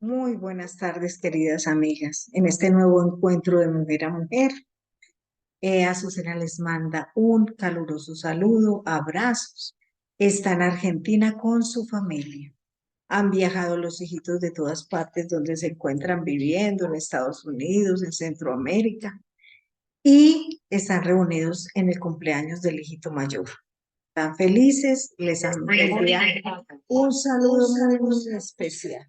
Muy buenas tardes, queridas amigas. En este nuevo encuentro de mujer a mujer, Azucena les manda un caluroso saludo, abrazos. Está en Argentina con su familia. Han viajado los hijitos de todas partes donde se encuentran viviendo, en Estados Unidos, en Centroamérica, y están reunidos en el cumpleaños del hijito mayor. Están felices, les han enviado un saludo muy especial.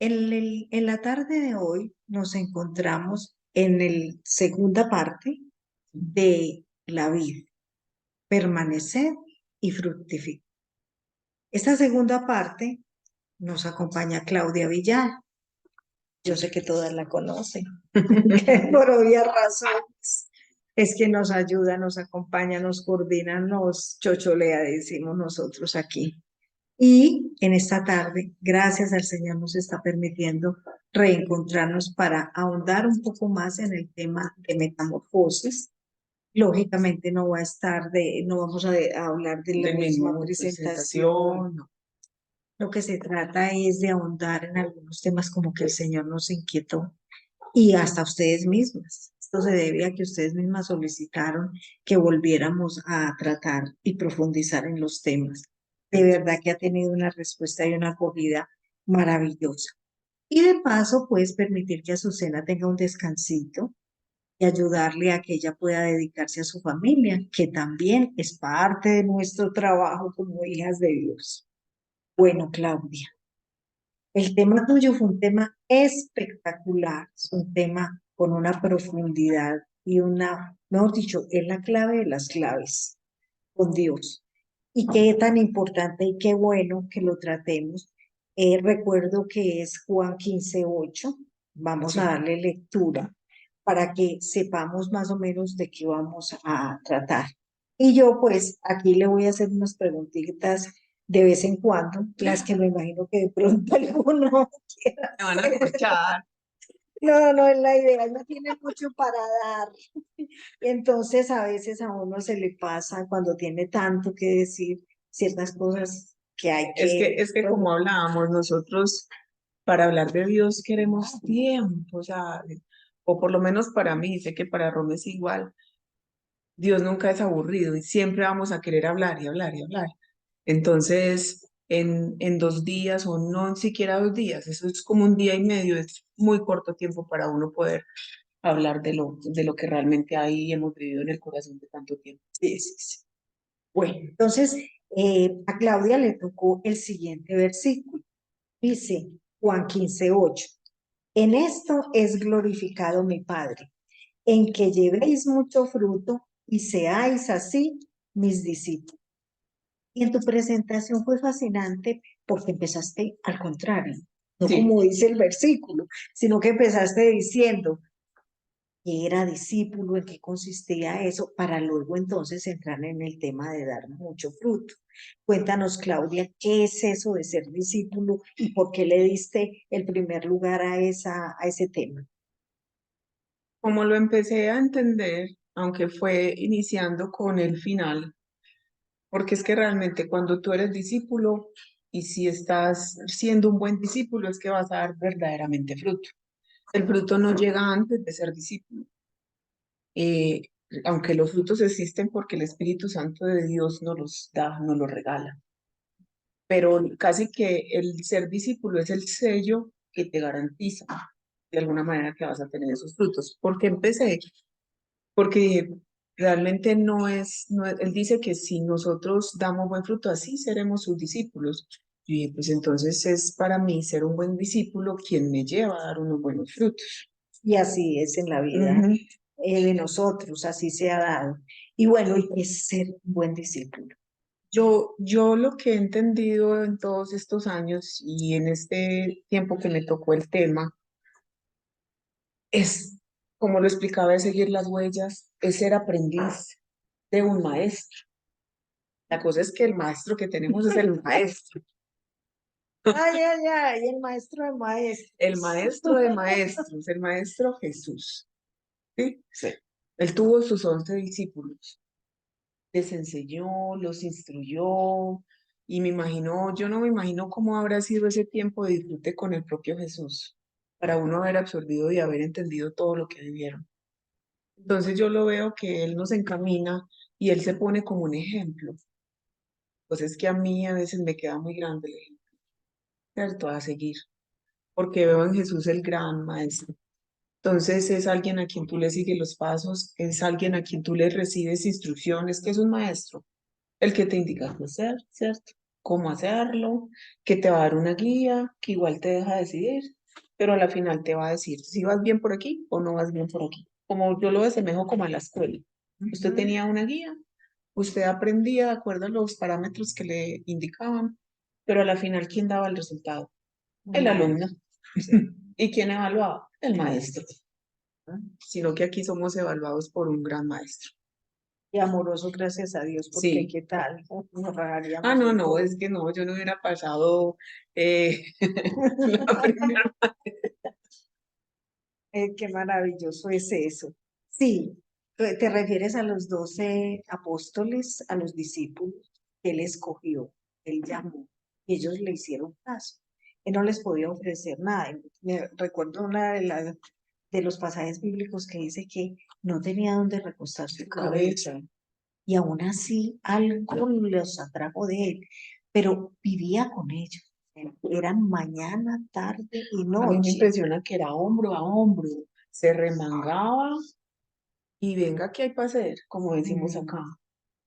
En la tarde de hoy nos encontramos en la segunda parte de la vida, permanecer y fructificar. Esta segunda parte nos acompaña Claudia Villar. Yo sé que todas la conocen, que por obvias razones es que nos ayuda, nos acompaña, nos coordina, nos chocholea, decimos nosotros aquí. Y en esta tarde, gracias al Señor, nos está permitiendo reencontrarnos para ahondar un poco más en el tema de metamorfosis. Lógicamente no va a estar no vamos a hablar de la misma presentación, no. Lo que se trata es de ahondar en algunos temas como que el Señor nos inquietó y hasta ustedes mismas. Esto se debe a que ustedes mismas solicitaron que volviéramos a tratar y profundizar en los temas. De verdad que ha tenido una respuesta y una acogida maravillosa. Y de paso, puedes permitir que Azucena tenga un descansito y ayudarle a que ella pueda dedicarse a su familia, que también es parte de nuestro trabajo como hijas de Dios. Bueno, Claudia. El tema tuyo fue un tema espectacular, es un tema con una profundidad y mejor dicho, es la clave de las claves con Dios. Y qué tan importante y qué bueno que lo tratemos. Recuerdo que es Juan 15:8. Vamos a darle lectura para que sepamos más o menos de qué vamos a tratar. Y yo pues aquí le voy a hacer unas preguntitas de vez en cuando, las que me imagino que de pronto alguno quiera Me van a hacer. escuchar. No, no es la idea, no tiene mucho para dar. Entonces a veces a uno se le pasa cuando tiene tanto que decir ciertas cosas que hay Es que como hablábamos nosotros, para hablar de Dios queremos tiempo, o sea, o por lo menos para mí, sé que para Roma es igual. Dios nunca es aburrido y siempre vamos a querer hablar y hablar y hablar. Entonces, en 2 días o no siquiera 2 días, eso es como un día y medio, es muy corto tiempo para uno poder hablar de lo que realmente hay y hemos vivido en el corazón de tanto tiempo. Sí, sí, sí. Bueno, entonces a Claudia le tocó el siguiente versículo. Dice Juan 15:8. En esto es glorificado mi Padre, en que llevéis mucho fruto y seáis así mis discípulos. Y en tu presentación fue fascinante porque empezaste al contrario, no Sí. como dice el versículo, sino que empezaste diciendo que era discípulo, en qué consistía eso, para luego entonces entrar en el tema de dar mucho fruto. Cuéntanos, Claudia, ¿qué es eso de ser discípulo y por qué le diste el primer lugar a ese tema? Como lo empecé a entender, aunque fue iniciando con el final, porque es que realmente cuando tú eres discípulo y si estás siendo un buen discípulo es que vas a dar verdaderamente fruto. El fruto no llega antes de ser discípulo. Eh, Aunque los frutos existen porque el Espíritu Santo de Dios nos los da, nos los regala. Pero casi que el ser discípulo es el sello que te garantiza de alguna manera que vas a tener esos frutos. Porque empecé porque realmente él dice que si nosotros damos buen fruto, así seremos sus discípulos. Y pues entonces es para mí ser un buen discípulo quien me lleva a dar unos buenos frutos. Y así es en la vida Ujú. de nosotros, así se ha dado. Y bueno, y es ser un buen discípulo. Yo lo que he entendido en todos estos años y en este tiempo que me tocó el tema es, como lo explicaba, es seguir las huellas, es ser aprendiz de un maestro. La cosa es que el maestro que tenemos es el maestro. Ay, ay, ay, el maestro de El maestros. maestro de maestros, el maestro Jesús. ¿Sí? Sí. Él tuvo sus 11 discípulos, les enseñó, los instruyó, Y me imagino, yo no me imagino cómo habrá sido ese tiempo de disfrute con el propio Jesús, para uno haber absorbido y haber entendido todo lo que vivieron. Entonces yo lo veo que Él nos encamina y Él se pone como un ejemplo. Pues es que a mí a veces me queda muy grande el ejemplo, ¿cierto? A seguir, porque veo en Jesús el gran maestro. Entonces es alguien a quien tú le sigues los pasos, es alguien a quien tú le recibes instrucciones, que es un maestro, el que te indica qué hacer, ¿cierto? Cómo hacerlo, que te va a dar una guía, que igual te deja decidir, pero a la final te va a decir si vas bien por aquí o no vas bien por aquí. Como yo lo asemejo como a la escuela. Usted Ujú. tenía una guía, usted aprendía de acuerdo a los parámetros que le indicaban, pero a la final, ¿quién daba el resultado? Un El alumno. maestro. Sí. ¿Y quién evaluaba? El maestro. ¿No? Sino que aquí somos evaluados por un gran maestro. Y amoroso, gracias a Dios, porque Sí. qué tal, nos Ah, rajaríamos no, de no, todo. es que no, yo no hubiera pasado la primera. Qué maravilloso es eso. Sí, te refieres a los 12 apóstoles, a los discípulos que él escogió, él llamó, y ellos le hicieron caso. Él no les podía ofrecer nada. Me recuerdo una de los pasajes bíblicos que dice que no tenía dónde recostar su cabeza, Cabeza. y aún así algo los atrajo de él, pero vivía con ellos. Eran mañana, tarde y A mí me noche. impresiona que era hombro a hombro, se remangaba y venga que hay para hacer, como decimos acá. Mm.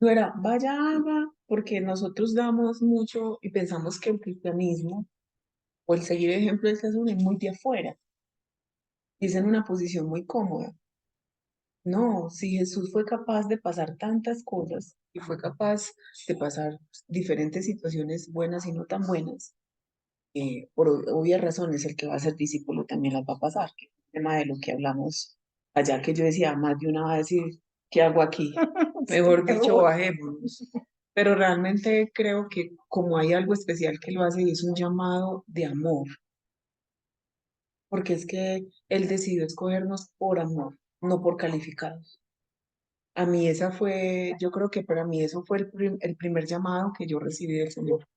No era, vaya, haga, porque nosotros damos mucho y pensamos que el cristianismo o el seguir el ejemplo de Jesús es muy de afuera, y es en una posición muy cómoda. No, si Jesús fue capaz de pasar tantas cosas y fue capaz de pasar diferentes situaciones buenas y no tan buenas, por obvias razones el que va a ser discípulo también las va a pasar, que es el tema de lo que hablamos allá, que yo decía, más de una va a decir, ¿qué hago aquí? Sí, Mejor dicho, bajémonos. Pero realmente creo que como hay algo especial que lo hace y es un llamado de amor, porque es que Él decidió escogernos por amor, no por calificados. A mí esa fue, yo creo que para mí eso fue el primer llamado que yo recibí del Señor,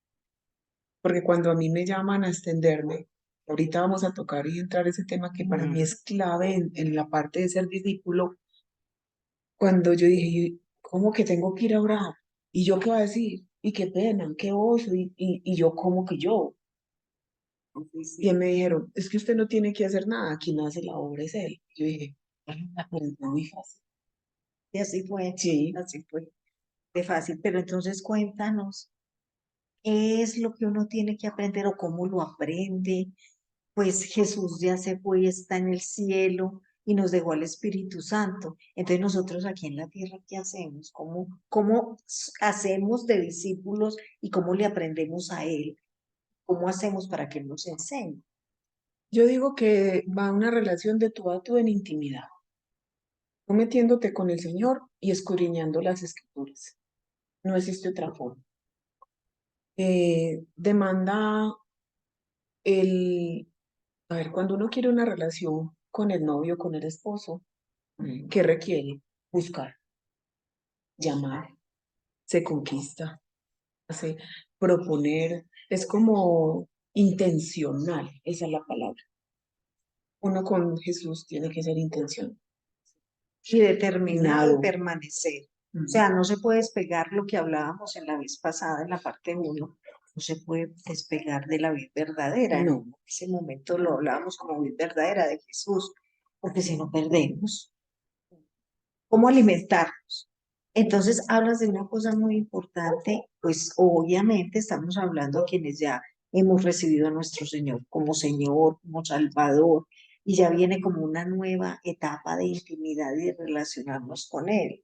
porque cuando a mí me llaman a extenderme, ahorita vamos a tocar y entrar ese tema que para mí es clave en la parte de ser discípulo, cuando yo dije, ¿cómo que tengo que ir a orar? ¿Y yo qué voy a decir? Y qué pena, qué oso, y yo como que yo. Y me dijeron, es que usted no tiene que hacer nada, quien hace la obra es él. Yo dije, "Ay, pero es muy fácil". y Sí, así fue, de fácil. Pero entonces cuéntanos, ¿qué es lo que uno tiene que aprender o cómo lo aprende? Pues Jesús ya se fue y está en el cielo y nos dejó al Espíritu Santo. Entonces nosotros aquí en la tierra, ¿qué hacemos? ¿Cómo hacemos de discípulos y cómo le aprendemos a Él? ¿Cómo hacemos para que Él nos enseñe? yo digo que va una relación de tú a tú en intimidad, tú metiéndote con el Señor y escudriñando las escrituras. No existe otra forma. Demanda el, a ver, cuando uno quiere una relación con el novio, con el esposo, ¿qué requiere? Buscar, llamar, se conquista, hace proponer, es como intencional, esa es la palabra. Uno con Jesús tiene que ser intencional. Y determinado y Nado. permanecer. O Ujú. sea, no se puede despegar lo que hablábamos en la vez pasada, en la parte uno, no se puede despegar de la vida verdadera. En No, ese momento lo hablábamos como vida verdadera de Jesús, porque si no perdemos, ¿cómo alimentarnos? Entonces hablas de una cosa muy importante, pues obviamente estamos hablando a quienes ya hemos recibido a nuestro Señor, como Salvador, y ya viene como una nueva etapa de intimidad y de relacionarnos con Él.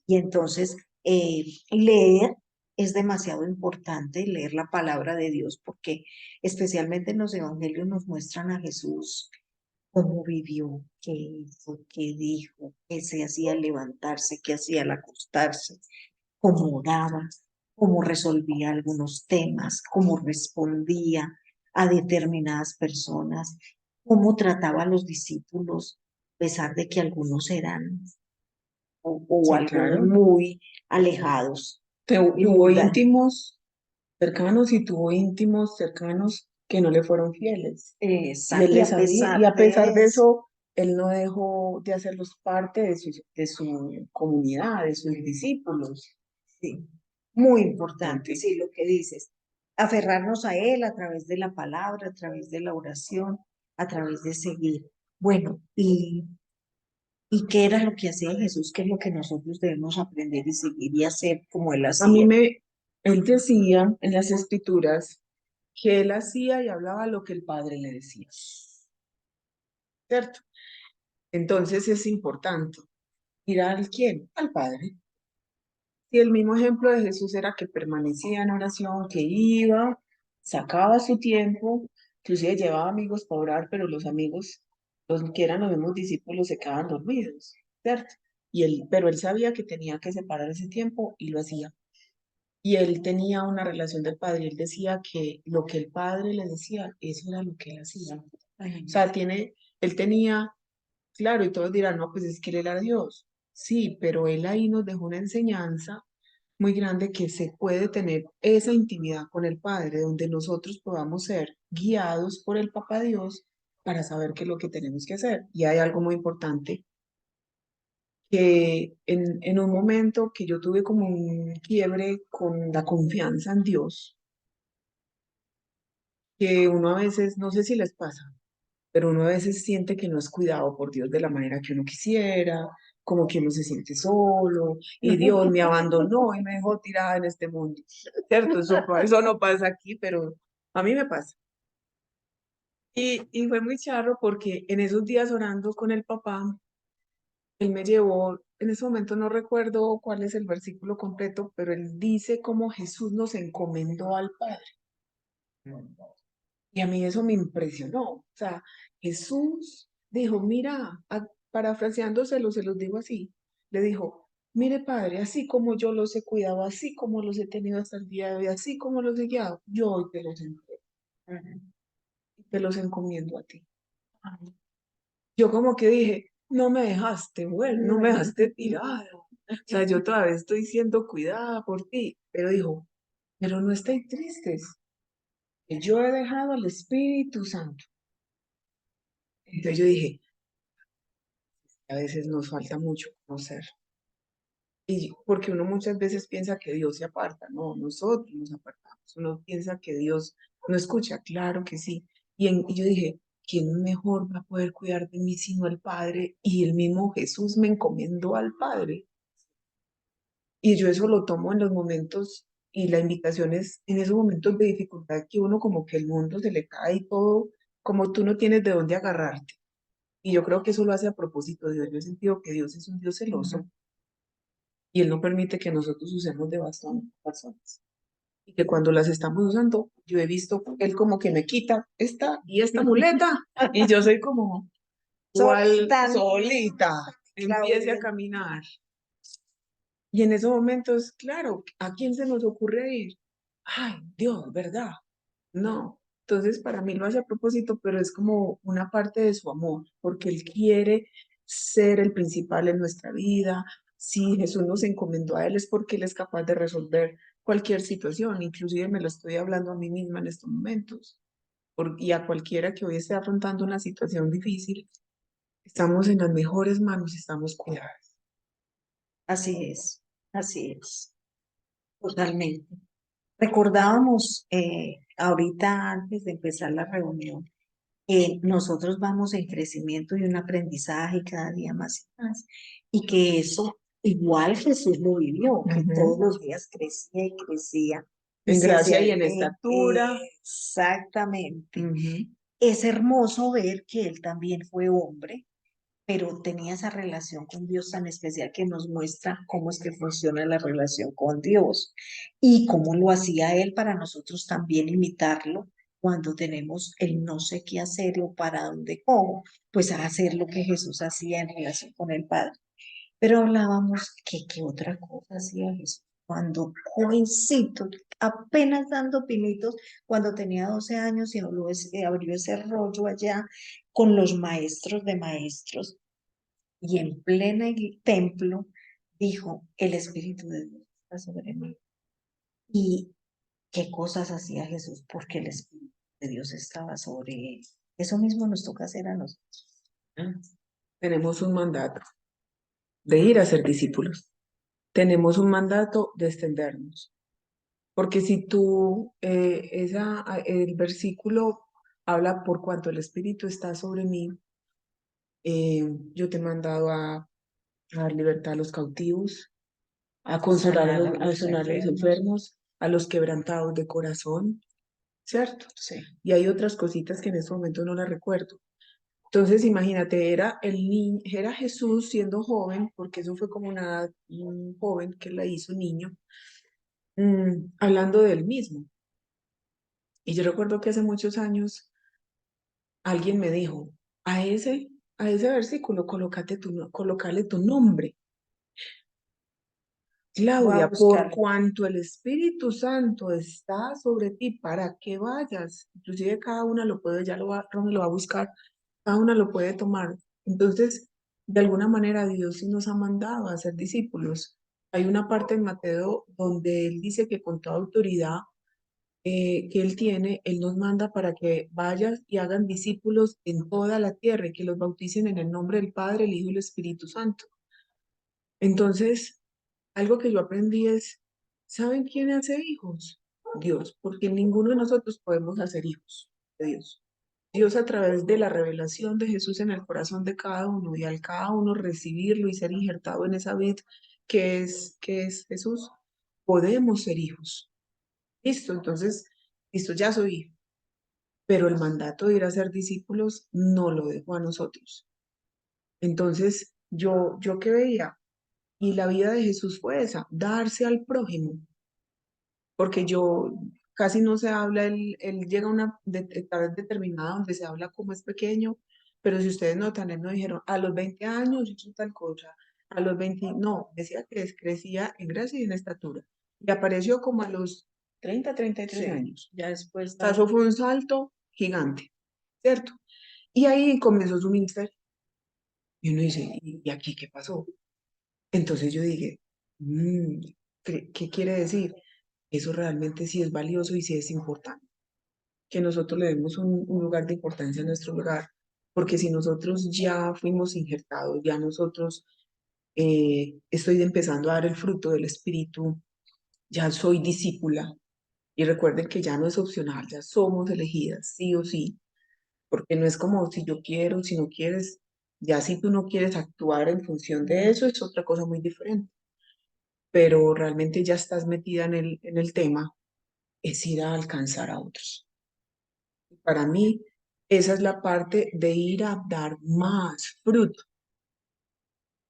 Y entonces leer es demasiado importante, leer la palabra de Dios, porque especialmente en los evangelios nos muestran a Jesús cómo vivió, qué hizo, qué dijo, qué se hacía al levantarse, qué hacía al acostarse, cómo oraba, cómo resolvía algunos temas, cómo respondía a determinadas personas, cómo trataba a los discípulos, a pesar de que algunos eran o sí, algunos claro. muy alejados y Tuvo muy dañados. íntimos cercanos y tuvo íntimos cercanos que no le fueron fieles. Y él Y le a sabía, y pesar a pesar de de eso, eso, él no dejó de hacerlos parte de su comunidad, de sus discípulos. sí, muy importante, Importante. sí, lo que dices. Aferrarnos a Él a través de la palabra, a través de la oración, a través de seguir. Bueno, ¿y qué era lo que hacía Jesús? ¿Qué es lo que nosotros debemos aprender y seguir y hacer como Él A mí hacía? él decía en las escrituras que él hacía y hablaba lo que el Padre le decía, ¿cierto? Entonces es importante ir al quién, al Padre. Y el mismo ejemplo de Jesús era que permanecía en oración, que iba, sacaba su tiempo, inclusive llevaba amigos para orar, pero los amigos, los que eran los mismos discípulos, se quedaban dormidos, ¿cierto? Pero él sabía que tenía que separar ese tiempo y lo hacía. Y él tenía una relación del Padre, y él decía que lo que el Padre le decía, eso era lo que él hacía. O sea, él tenía, claro, y todos dirán, no, pues es que él era Dios. Sí, pero él ahí nos dejó una enseñanza muy grande que se puede tener esa intimidad con el Padre, donde nosotros podamos ser guiados por el Papá Dios para saber qué es lo que tenemos que hacer. Y hay algo muy importante, que en un momento que yo tuve como un quiebre con la confianza en Dios, que uno a veces, no sé si les pasa, pero uno a veces siente que no es cuidado por Dios de la manera que uno quisiera, como que uno se siente solo y Dios me abandonó y me dejó tirada en este mundo. ¿Cierto? Eso no pasa aquí, pero a mí me pasa. Y fue muy charro porque en esos días orando con el papá, él me llevó, en ese momento no recuerdo cuál es el versículo completo, pero él dice cómo Jesús nos encomendó al Padre. Y a mí eso me impresionó. O sea, Jesús dijo, mira, parafraseándoselo, se los digo así, le dijo, mire Padre, así como yo los he cuidado, así como los he tenido hasta el día de hoy, así como los he guiado, yo hoy te los entrego, te los encomiendo a ti. Yo como que dije, no me dejaste, bueno, no me dejaste tirado. O sea, yo todavía estoy siendo cuidada por ti. Pero dijo, pero no estáis tristes, que yo he dejado al Espíritu Santo. Entonces yo dije, a veces nos falta mucho conocer. Y porque uno muchas veces piensa que Dios se aparta, no, nosotros nos apartamos. Uno piensa que Dios no escucha, claro que sí. Y yo dije, ¿quién mejor va a poder cuidar de mí sino el Padre? Y el mismo Jesús me encomendó al Padre. Y yo eso lo tomo en los momentos y la invitación es en esos momentos de dificultad que uno como que el mundo se le cae y todo, como tú no tienes de dónde agarrarte. Y yo creo que eso lo hace a propósito de Dios. Yo he sentido que Dios es un Dios celoso y Él no permite que nosotros usemos de bastón a personas. Y que cuando las estamos usando, yo he visto Él como que me quita esta y esta muleta y yo soy como, ¿cuál Tan solita? Empiece a Claudia. caminar. Y en esos momentos, claro, ¿a quién se nos ocurre ir? Ay, Dios, ¿verdad? No. Entonces, para mí lo hace a propósito, pero es como una parte de su amor, porque Él quiere ser el principal en nuestra vida. Si Jesús nos encomendó a Él es porque Él es capaz de resolver cualquier situación, inclusive me lo estoy hablando a mí misma en estos momentos. Y a cualquiera que hoy esté afrontando una situación difícil, estamos en las mejores manos, estamos cuidados. Así es, totalmente. Recordábamos ahorita antes de empezar la reunión, nosotros vamos en crecimiento y un aprendizaje cada día más y más, y que eso igual Jesús lo vivió, que todos Ujú. los días crecía y crecía y En se gracia hacía y en estatura. exactamente. Ujú. Es hermoso ver que él también fue hombre, pero tenía esa relación con Dios tan especial que nos muestra cómo es que funciona la relación con Dios y cómo lo hacía Él para nosotros también imitarlo cuando tenemos el no sé qué hacer o para dónde cojo, pues a hacer lo que Jesús hacía en relación con el Padre. Pero hablábamos que qué otra cosa hacía Jesús. Cuando jovencito, apenas dando pinitos, cuando tenía 12 años y abrió ese rollo allá con los maestros de maestros, y en plena templo dijo, el Espíritu de Dios está sobre mí. Y qué cosas hacía Jesús, porque el Espíritu de Dios estaba sobre él. Eso mismo nos toca hacer a nosotros. Tenemos un mandato de ir a ser discípulos. Tenemos un mandato de extendernos. Porque si tú, el versículo habla por cuanto el Espíritu está sobre mí, yo te he mandado a dar libertad a los cautivos, a consolar a sanar a los enfermos, a los quebrantados de corazón, ¿cierto? Sí. Y hay otras cositas que en este momento no las recuerdo. Entonces, imagínate, era Jesús siendo joven, porque eso fue como un joven que la hizo niño, hablando del mismo. Y yo recuerdo que hace muchos años alguien me dijo, a ese, a ese versículo, colócale tu nombre. Voy a Claudia, por buscarlo. cuanto el Espíritu Santo está sobre ti, para que vayas. Inclusive cada una lo puede, Ronnie lo va a buscar, cada una lo puede tomar. Entonces, de alguna manera Dios sí nos ha mandado a ser discípulos. Hay una parte en Mateo donde él dice que con toda autoridad que él tiene, él nos manda para que vayan y hagan discípulos en toda la tierra y que los bauticen en el nombre del Padre, el Hijo y el Espíritu Santo. Entonces, algo que yo aprendí es, ¿saben quién hace hijos? Dios, porque ninguno de nosotros podemos hacer hijos de Dios. Dios a través de la revelación de Jesús en el corazón de cada uno y al cada uno recibirlo y ser injertado en esa vid que es Jesús, podemos ser hijos. Listo, entonces, listo, ya soy hijo. Pero el mandato de ir a ser discípulos no lo dejó a nosotros. Entonces, yo qué veía, y la vida de Jesús fue esa, darse al prójimo, porque yo casi no se habla, él llega a una edad determinada donde se habla como es pequeño, pero si ustedes notan, él no dijeron, a los 20 años hizo tal cosa, a los 20 no, decía que crecía en gracia y en estatura, y apareció como a los 33 Sí, años. ya después O sea, eso fue un salto gigante, ¿cierto? Y ahí comenzó su ministerio. Y uno dice, ¿y aquí qué pasó? Entonces yo dije, "Mm, ¿qué quiere decir? Eso realmente sí es valioso y sí es importante, que nosotros le demos un lugar de importancia a nuestro lugar, porque si nosotros ya fuimos injertados, ya nosotros estoy empezando a dar el fruto del Espíritu, ya soy discípula, y recuerden que ya no es opcional, ya somos elegidas, sí o sí, porque no es como si yo quiero, si no quieres, ya si tú no quieres actuar en función de eso, es otra cosa muy diferente, pero realmente ya estás metida en el tema, es ir a alcanzar a otros. Para mí, esa es la parte de ir a dar más fruto,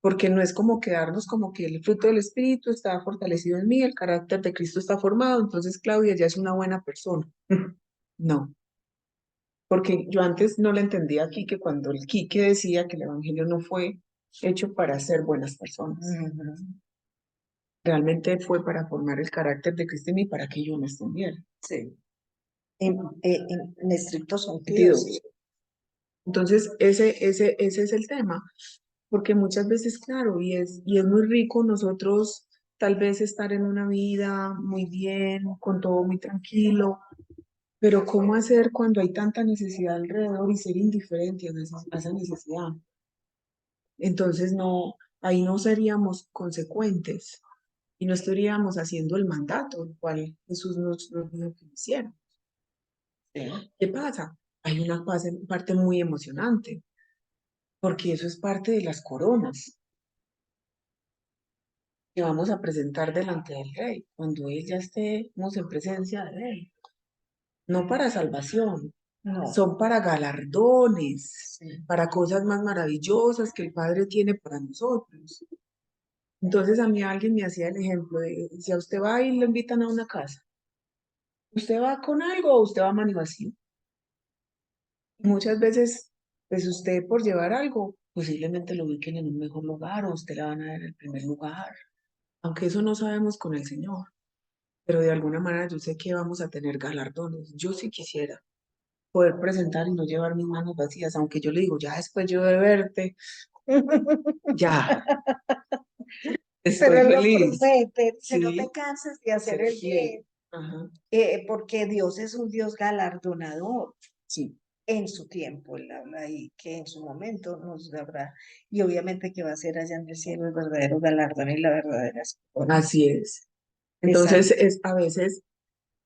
porque no es como quedarnos como que el fruto del Espíritu está fortalecido en mí, el carácter de Cristo está formado, entonces Claudia ya es una buena persona. No, porque yo antes no le entendía a Quique cuando el Quique decía que el Evangelio no fue hecho para ser buenas personas. Realmente fue para formar el carácter de Cristo en mí para que yo me extendiera. Sí. En estricto sentido, sí. Entonces, ese es el tema, porque muchas veces, claro, y es muy rico nosotros tal vez estar en una vida muy bien, con todo muy tranquilo, pero ¿cómo hacer cuando hay tanta necesidad alrededor y ser indiferente a esa necesidad? Entonces, no, ahí no seríamos consecuentes y no estaríamos haciendo el mandato, el cual Jesús nos dijo que hiciera. ¿Qué pasa? Hay una parte muy emocionante, porque eso es parte de las coronas que vamos a presentar delante del Rey, cuando Él ya estemos en presencia de Él. No para salvación, No, son para galardones, sí. para cosas más maravillosas que el Padre tiene para nosotros. Entonces a mí alguien me hacía el ejemplo de, si a usted va y lo invitan a una casa, ¿usted va con algo o usted va a mano vacía? Muchas veces, pues usted por llevar algo, posiblemente lo ubiquen en un mejor lugar o usted la van a dar en el primer lugar, aunque eso no sabemos con el Señor, pero de alguna manera yo sé que vamos a tener galardones. Yo sí quisiera poder presentar y no llevar mis manos vacías, aunque yo le digo, ya después yo de verte, ya, Pero estoy él lo feliz. promete, que no te Sí, canses de hacer el bien. Ajá, porque Dios es un Dios galardonador sí, en su tiempo, Él habla ahí que en su momento nos habrá, y obviamente que va a ser allá en el cielo el verdadero galardón y la verdadera corona. así es. Entonces, Exacto. es a veces,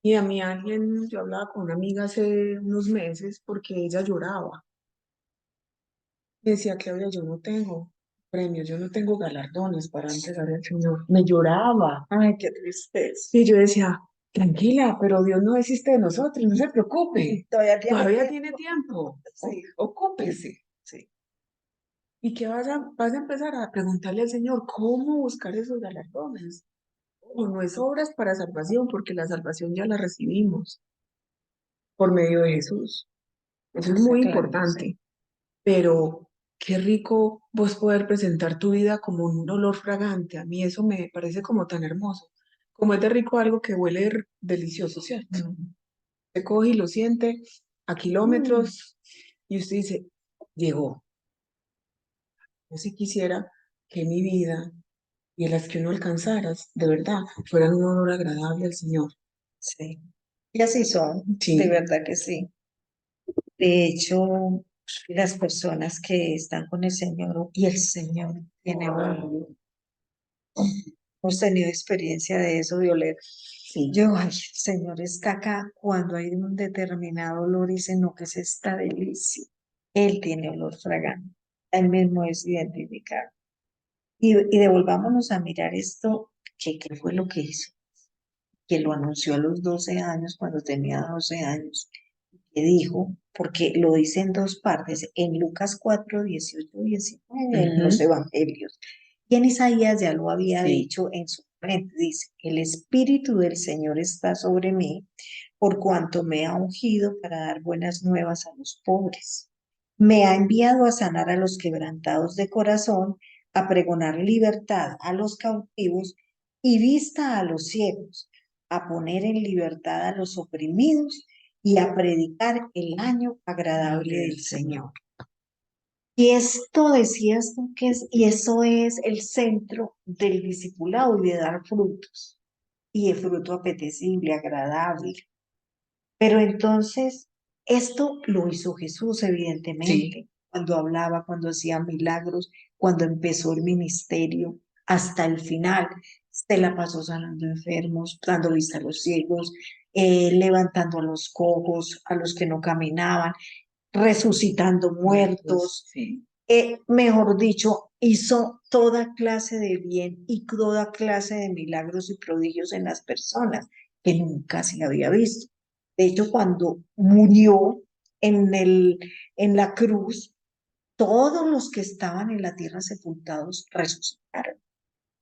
y a mí alguien, yo hablaba con una amiga hace unos meses porque ella lloraba. Y decía, Claudia, yo no tengo premios, yo no tengo galardones para entregar al Señor. Me lloraba. Ay, qué tristeza. Y yo decía, tranquila, pero Dios no desiste de nosotros, no se preocupe. Todavía tiene Todavía tiene tiempo. tiempo. Sí, Ocúpese. sí. Y que vas a empezar a preguntarle al Señor cómo buscar esos galardones. O no es obras para salvación, porque la salvación ya la recibimos por medio de Jesús. Eso es Está muy claro, sí. importante. Pero qué rico vos poder presentar tu vida como un olor fragante. A mí eso me parece como tan hermoso. Como es de rico algo que huele delicioso, ¿cierto? Mm. Se coge y lo siente a Mm. kilómetros y usted dice, llegó. Yo sí quisiera que mi vida y las que uno alcanzaras, de verdad, fueran un olor agradable al Señor. Sí. Y así son, de Sí. verdad que sí. De hecho, las personas que están con el Señor y el Señor tiene un, hemos tenido experiencia de eso, de oler. Sí. Yo, ay, el Señor está acá cuando hay un determinado olor y dice, no, que es esta delicia. Él tiene olor fragante. Él mismo es identificado. Y devolvámonos a mirar esto, que qué fue lo que hizo, que lo anunció a los 12 años, cuando tenía 12 años, que dijo, porque lo dice en dos partes, en Lucas 4 18 19 en los Ujú. evangelios, y en Isaías ya lo había Sí. dicho en su frente, dice, el Espíritu del Señor está sobre mí, por cuanto me ha ungido para dar buenas nuevas a los pobres. Me ha enviado a sanar a los quebrantados de corazón, a pregonar libertad a los cautivos y vista a los ciegos, a poner en libertad a los oprimidos y a predicar el año agradable del Señor. Y esto decías tú que es, y eso es el centro del discipulado y de dar frutos, y de fruto apetecible, agradable. Pero entonces, esto lo hizo Jesús, Sí. evidentemente, cuando hablaba, cuando hacía milagros, cuando empezó el ministerio, hasta el final. Se la pasó sanando enfermos, dando vista a los ciegos, levantando a los cojos, a los que no caminaban, resucitando Muertos. muertos, Sí. mejor dicho, hizo toda clase de bien y toda clase de milagros y prodigios en las personas que nunca se había visto. De hecho, cuando murió en en la cruz, todos los que estaban en la tierra sepultados resucitaron.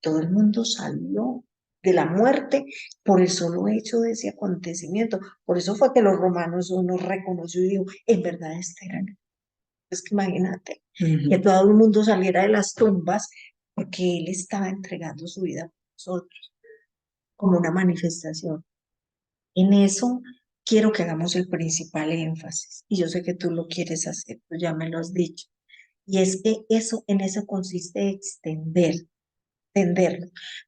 Todo el mundo salió de la muerte por el solo hecho de ese acontecimiento. Por eso fue que los romanos uno reconoció y dijo, en verdad este era el. Es que imagínate que Ujú. todo el mundo saliera de las tumbas porque Él estaba entregando su vida por nosotros como una manifestación. En eso quiero que hagamos el principal énfasis y yo sé que tú lo quieres hacer, tú ya me lo has dicho. Y es que eso, en eso consiste extenderlo.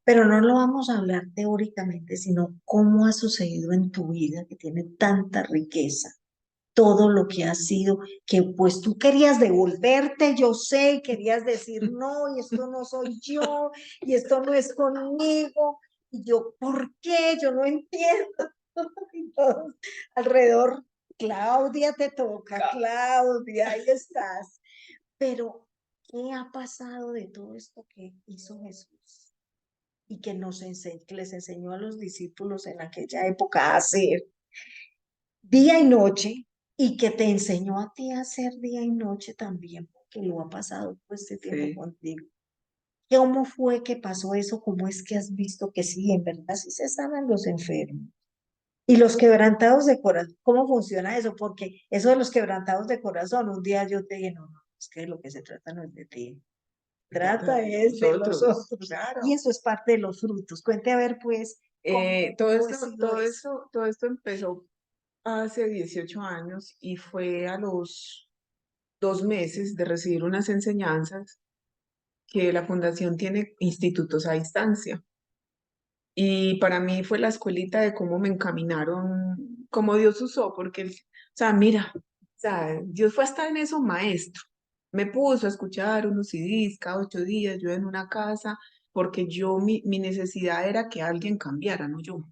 Pero no lo vamos a hablar teóricamente, sino cómo ha sucedido en tu vida que tiene tanta riqueza todo lo que ha sido, que pues tú querías devolverte, yo sé, y querías decir, no, y esto no soy yo, y esto no es conmigo, y yo, ¿por qué? Yo no entiendo. Y todos alrededor, Claudia, te toca, Claudia, ahí estás. Pero, ¿qué ha pasado de todo esto que hizo Jesús? Y que que les enseñó a los discípulos en aquella época a hacer día y noche y que te enseñó a ti a hacer día y noche también, porque lo ha pasado todo este tiempo Sí. contigo. ¿Cómo fue que pasó eso? ¿Cómo es que has visto que sí, en verdad sí se sanan los enfermos? Y los quebrantados de corazón, ¿cómo funciona eso? Porque eso de los quebrantados de corazón, un día yo te dije, no, no, es que lo que se trata no es de ti, Se trata trata de es de los nosotros. otros. Y Claro. eso es parte de los frutos. Cuente a ver, pues, cómo ha sido eso. Todo esto empezó hace 18 años y fue a los 2 meses de recibir unas enseñanzas que la fundación tiene institutos a distancia. Y para mí fue la escuelita de cómo me encaminaron, cómo Dios usó, porque, o sea, mira, o sea, Dios fue hasta en eso maestro. Me puso a escuchar unos CDs cada 8 días, yo en una casa, porque mi necesidad era que alguien cambiara, no yo,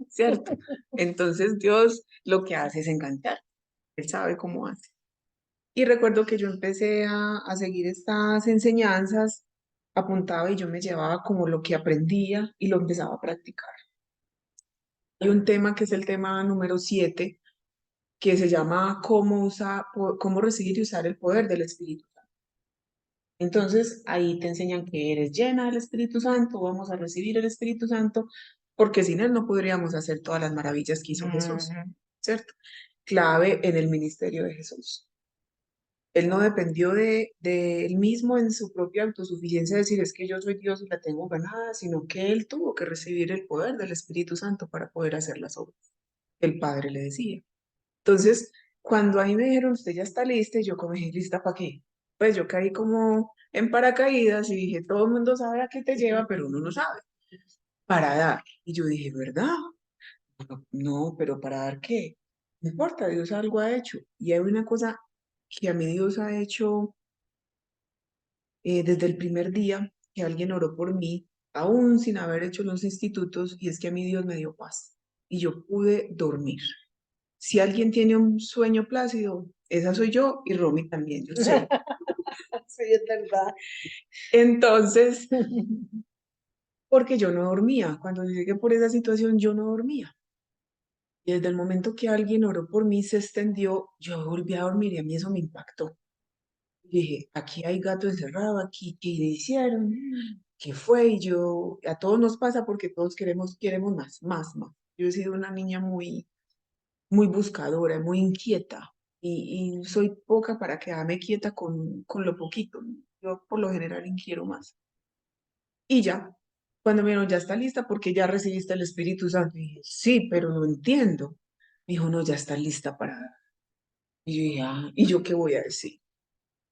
¿cierto? Entonces Dios lo que hace es enganchar, Él sabe cómo hace. Y recuerdo que yo empecé a seguir estas enseñanzas, apuntaba y yo me llevaba como lo que aprendía y lo empezaba a practicar. Hay un tema que es el tema número 7, que se llama cómo recibir y usar el poder del Espíritu Santo. Entonces, ahí te enseñan que eres llena del Espíritu Santo, vamos a recibir el Espíritu Santo, porque sin él no podríamos hacer todas las maravillas que hizo Jesús, Ujú. ¿cierto? Clave en el ministerio de Jesús. Él no dependió de él mismo en su propia autosuficiencia, decir es que yo soy Dios y la tengo ganada, sino que él tuvo que recibir el poder del Espíritu Santo para poder hacer las obras. El Padre le decía. Entonces, cuando a mí me dijeron, usted ya está lista, y yo como dije, ¿lista para qué? Pues yo caí como en paracaídas y dije, todo el mundo sabe a qué te lleva, pero uno no sabe. Para dar. Y yo dije, ¿verdad? No, pero ¿para dar qué? No importa, Dios algo ha hecho. Y hay una cosa que a mí Dios ha hecho desde el primer día que alguien oró por mí, aún sin haber hecho los institutos, y es que a mí Dios me dio paz. Y yo pude dormir. Si alguien tiene un sueño plácido, esa soy yo y Romy también, yo sé. Sí, es verdad. Entonces, porque yo no dormía, cuando llegué por esa situación, yo no dormía. Y desde el momento que alguien oró por mí, se extendió, yo volví a dormir y a mí eso me impactó. Dije, aquí hay gato encerrado, aquí, ¿qué le hicieron? ¿Qué fue? Y yo, a todos nos pasa porque todos queremos más, más, más. Yo he sido una niña muy buscadora, muy inquieta y soy poca para quedarme quieta con lo poquito. Yo por lo general inquiero más. Y ya, cuando me dijeron, ya está lista porque ya recibiste el Espíritu Santo, y dije, sí, pero no entiendo. Me dijo, no, ya está lista para dar. Y yo dije, ah, ¿y yo qué voy a decir?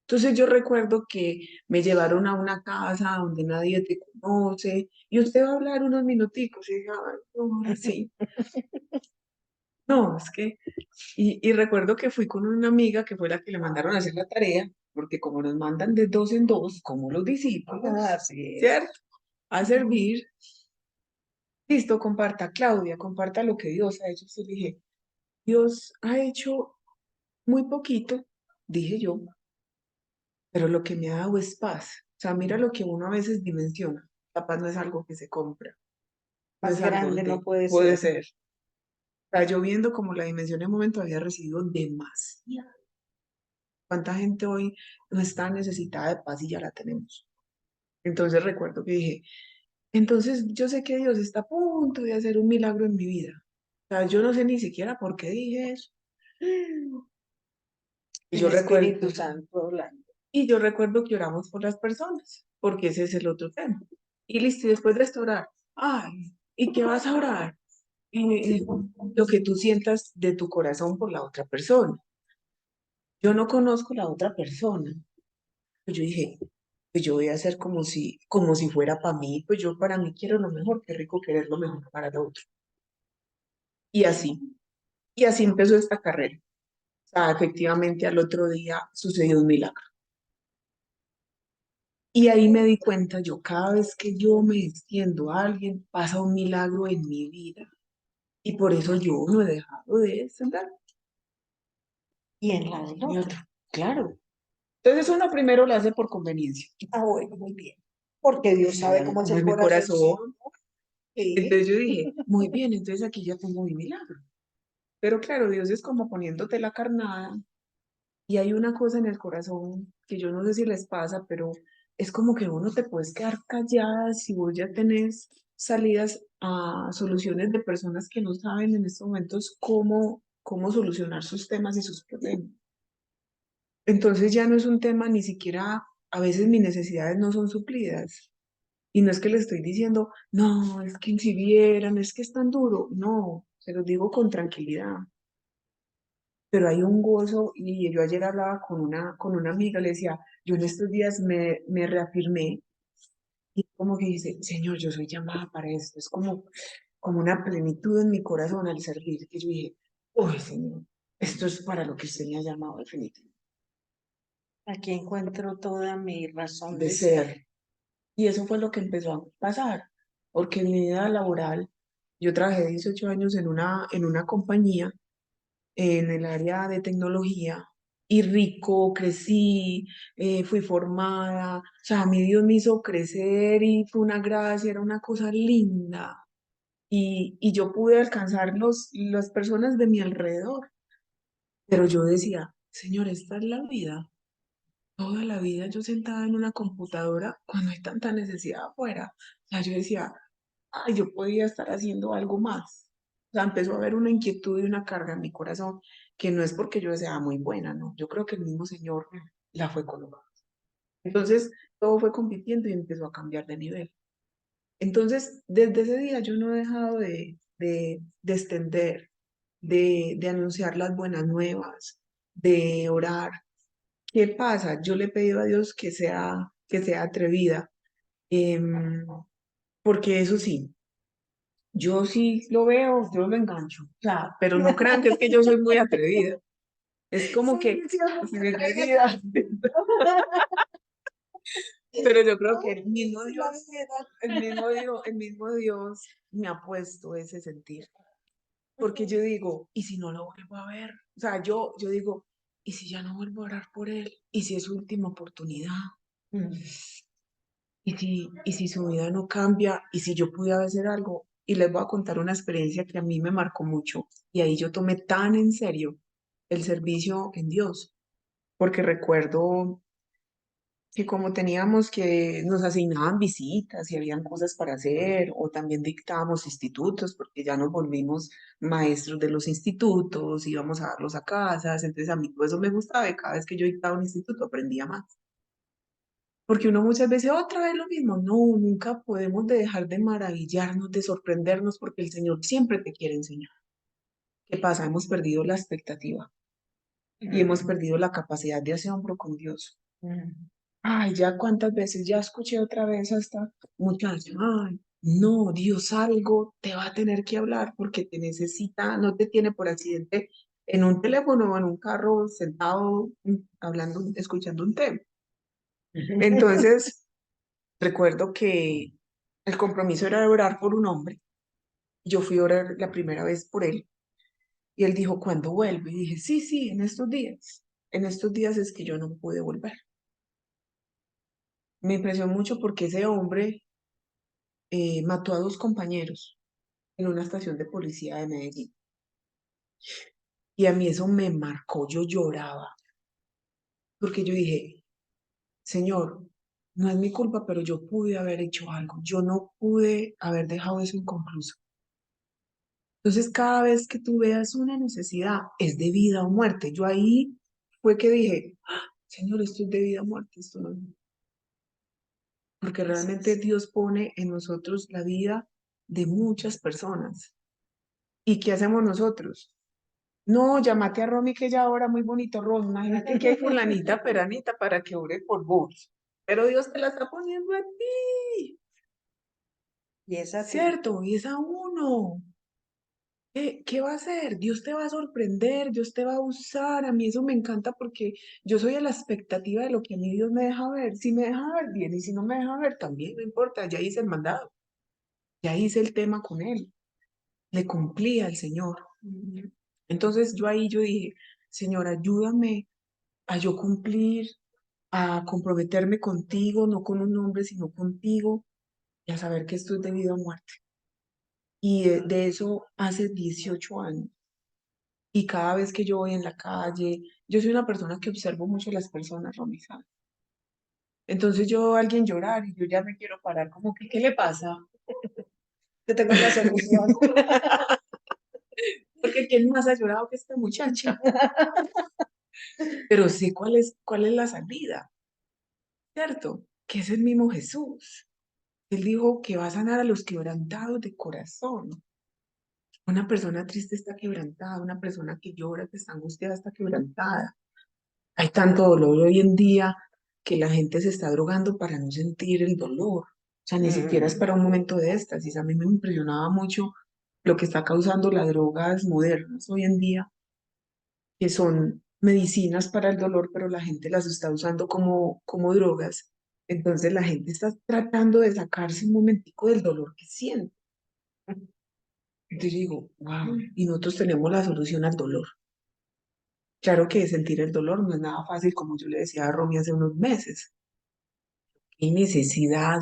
Entonces yo recuerdo que me llevaron a una casa donde nadie te conoce y usted va a hablar unos minuticos. Y dije, ay, no, ahora sí. No, es que y recuerdo que fui con una amiga que fue la que le mandaron a hacer la tarea, porque como nos mandan de dos en dos, como los discípulos, Así es. ¿cierto? A servir, listo, comparta, Claudia, comparta lo que Dios ha hecho. Entonces dije, Dios ha hecho muy poquito, dije yo, pero lo que me ha dado es paz. O sea, mira lo que uno a veces dimensiona. La paz no es algo que se compra, no Más es algo grande no que puede puede ser. ser. O sea, yo viendo como la dimensión en un momento había recibido demasiado. ¿Cuánta gente hoy no está necesitada de paz y ya la tenemos? Entonces recuerdo que dije, entonces yo sé que Dios está a punto de hacer un milagro en mi vida. O sea, yo no sé ni siquiera por qué dije eso. Y El yo recuerdo, Espíritu Santo hablando. y yo recuerdo que oramos por las personas, porque ese es el otro tema. Y listo, y después de esto orar, ay, ¿y qué vas a orar? Lo que tú sientas de tu corazón por la otra persona. Yo no conozco la otra persona. Pues yo dije, pues yo voy a hacer como si fuera para mí, pues yo para mí quiero lo mejor, qué rico querer lo mejor para el otro. Y así, y así empezó esta carrera. O sea, efectivamente al otro día sucedió un milagro. Y ahí me di cuenta, yo cada vez que yo me extiendo a alguien, pasa un milagro en mi vida. Y por eso yo no he dejado de extender. Y en la del Y otro. otro, claro. Entonces uno primero lo hace por conveniencia. Ah, bueno, muy bien. Porque Dios sabe cómo es Como el en mi corazón. corazón. Sí. Entonces yo dije, muy bien, entonces aquí ya tengo mi milagro. Pero claro, Dios es como poniéndote la carnada y hay una cosa en el corazón que yo no sé si les pasa, pero es como que uno te puedes quedar callada si vos ya tenés salidas a soluciones de personas que no saben en estos momentos cómo solucionar sus temas y sus problemas. Entonces ya no es un tema ni siquiera, a veces mis necesidades no son suplidas. Y no es que le estoy diciendo, no, es que si vieran, es que es tan duro. No, se los digo con tranquilidad. Pero hay un gozo y yo ayer hablaba con una amiga, le decía, yo en estos días me reafirmé y como que dice, Señor, yo soy llamada para esto. Es como una plenitud en mi corazón al servir, que yo dije, uy, Señor, esto es para lo que usted me ha llamado definitivamente. Aquí encuentro toda mi razón De de ser. ser. Y eso fue lo que empezó a pasar, porque en mi vida laboral, yo trabajé 18 años en una compañía en el área de tecnología y rico, crecí, fui formada, o sea, mi Dios me hizo crecer y fue una gracia, era una cosa linda. Y yo pude alcanzar las personas de mi alrededor, pero yo decía, Señor, esta es la vida. Toda la vida yo sentada en una computadora cuando hay tanta necesidad afuera. O sea, yo decía, ay, yo podía estar haciendo algo más. O sea, empezó a haber una inquietud y una carga en mi corazón, que no es porque yo sea muy buena, no. Yo creo que el mismo Señor la fue colocando. Entonces, todo fue compitiendo y empezó a cambiar de nivel. Entonces, desde ese día yo no he dejado de extender, de anunciar las buenas nuevas, de orar. ¿Qué pasa? Yo le he pedido a Dios que sea atrevida, em, porque eso sí, yo sí lo veo, yo lo engancho, o sea, pero no crean que es que yo soy muy atrevida, es como que sí, me atrevida, pero yo creo que el mismo Dios me ha puesto ese sentir, porque yo digo, ¿y si no lo vuelvo a ver? O sea, yo digo, ¿y si ya no vuelvo a orar por él? ¿Y si es su última oportunidad? ¿Y si su vida no cambia? ¿Y si yo pudiera hacer algo? Y les voy a contar una experiencia que a mí me marcó mucho. Y ahí yo tomé tan en serio el servicio en Dios, porque recuerdo que como teníamos que nos asignaban visitas y habían cosas para hacer, o también dictábamos institutos, porque ya nos volvimos maestros de los institutos, íbamos a darlos a casas, entonces a mí todo eso me gustaba y cada vez que yo dictaba un instituto aprendía más. Porque uno muchas veces, otra vez lo mismo, no, nunca podemos dejar de maravillarnos, de sorprendernos, porque el Señor siempre te quiere enseñar. ¿Qué pasa? Hemos perdido la expectativa y hemos perdido la capacidad de asombro con Dios. Ay, ya cuántas veces ya escuché otra vez a esta muchacha, ay, no, Dios algo te va a tener que hablar porque te necesita, no te tiene por accidente en un teléfono o en un carro sentado hablando, escuchando un tema. Entonces, recuerdo que el compromiso era de orar por un hombre. Yo fui a orar la primera vez por él y él dijo, ¿cuándo vuelve? Y dije, sí, sí, en estos días. En estos días es que yo no pude volver. Me impresionó mucho porque ese hombre mató a dos compañeros en una estación de policía de Medellín. Y a mí eso me marcó, yo lloraba, porque yo dije, Señor, no es mi culpa, pero yo pude haber hecho algo. Yo no pude haber dejado eso inconcluso. Entonces, cada vez que tú veas una necesidad, es de vida o muerte. Yo ahí fue que dije, "Ah, Señor, esto es de vida o muerte, esto no es". Porque realmente Dios pone en nosotros la vida de muchas personas. ¿Y qué hacemos nosotros? No, llámate a Romy que ya ora muy bonito, Romy. Imagínate que hay fulanita, peranita para que ore por vos. Pero Dios te la está poniendo a ti, Y esa ti. ¿cierto? Y es a uno. ¿Qué va a hacer? Dios te va a sorprender, Dios te va a usar. A mí eso me encanta porque yo soy a la expectativa de lo que a mí Dios me deja ver. Si me deja ver bien y si no me deja ver también, no importa, ya hice el mandado, ya hice el tema con él, le cumplí al Señor. Entonces yo dije, Señor, ayúdame a yo cumplir, a comprometerme contigo, no con un hombre, sino contigo, y a saber que esto es de vida o muerte. Y de eso hace 18 años. Y cada vez que yo voy en la calle, yo soy una persona que observo mucho a las personas, Romy, ¿sabes? Entonces yo veo a alguien llorar y yo ya me quiero parar, como que, ¿qué le pasa? Yo tengo la solución. Porque ¿quién más ha llorado que esta muchacha? Pero sé cuál es la salida, ¿cierto? Que es el mismo Jesús. Él dijo que va a sanar a los quebrantados de corazón. Una persona triste está quebrantada, una persona que llora, que está angustiada, está quebrantada. Hay tanto dolor hoy en día que la gente se está drogando para no sentir el dolor. sea, ni siquiera es para un momento de éxtasis. A mí me impresionaba mucho lo que está causando las drogas modernas hoy en día, que son medicinas para el dolor, pero la gente las está usando como drogas. Entonces la gente está tratando de sacarse un momentico del dolor que siente. Entonces yo digo, wow, y nosotros tenemos la solución al dolor. Claro que sentir el dolor no es nada fácil, como yo le decía a Romy hace unos meses. ¿Qué necesidad,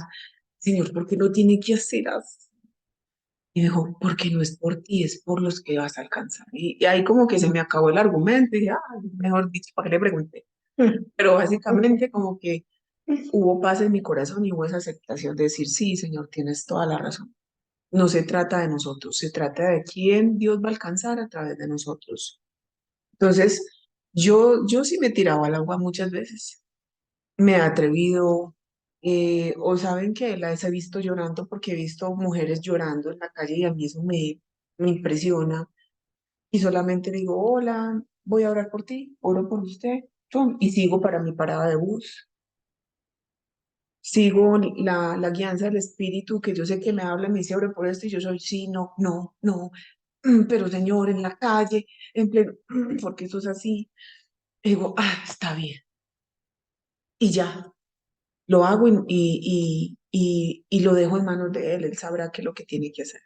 Señor? ¿Por qué no tiene que hacer así? Y me dijo, porque no es por ti, es por los que vas a alcanzar. Y ahí como que se me acabó el argumento y dije, ah, mejor dicho, ¿para qué le pregunté? Pero básicamente como que hubo paz en mi corazón y hubo esa aceptación de decir, sí, Señor, tienes toda la razón. No se trata de nosotros, se trata de quién Dios va a alcanzar a través de nosotros. Entonces, yo sí me tiraba al agua muchas veces. Me he atrevido, o saben que las he visto llorando porque he visto mujeres llorando en la calle y a mí eso me impresiona. Y solamente digo, hola, voy a orar por ti, oro por usted, ¡tum! Y sigo para mi parada de bus. Sigo la guianza del Espíritu, que yo sé que me habla, me dice, ore por esto, y yo soy, sí, no, no, no, pero Señor, en la calle, en pleno, porque eso es así. Digo, ah, está bien. Y ya, lo hago y lo dejo en manos de él sabrá qué es lo que tiene que hacer.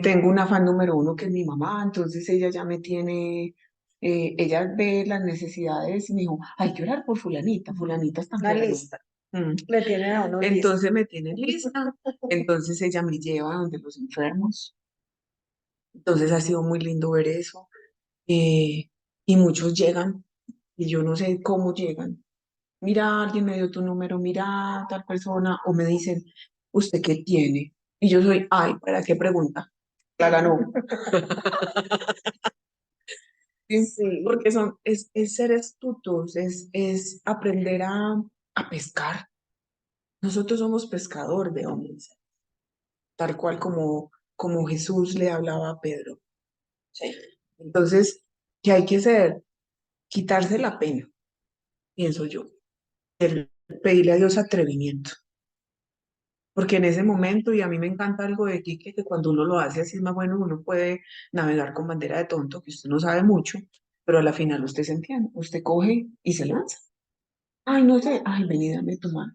Tengo un afán número uno que es mi mamá, entonces ella ya me tiene, ella ve las necesidades y me dijo, hay que orar por fulanita, fulanita está Una enferma. lista. Mm. Le tienen a uno lista. Entonces me tiene lista, entonces ella me lleva donde los enfermos, entonces ha sido muy lindo ver eso, eh, y muchos llegan y yo no sé cómo llegan. Mira, alguien me dio tu número, mira tal persona, o me dicen, ¿usted qué tiene? Y yo soy, ay, ¿para qué pregunta? La ganó. ¿Sí? Sí, Porque es ser astutos, es aprender a pescar. Nosotros somos pescador de hombres, tal cual como Jesús le hablaba a Pedro. ¿Sí? Entonces, ¿qué hay que hacer? Quitarse la pena, pienso yo. Pedirle a Dios atrevimiento. Porque en ese momento, y a mí me encanta algo de Quique, que cuando uno lo hace así es más bueno, uno puede navegar con bandera de tonto, que usted no sabe mucho, pero a la final usted se entiende, usted coge y se lanza. Ay, no sé, ay, ven y dame tu mano.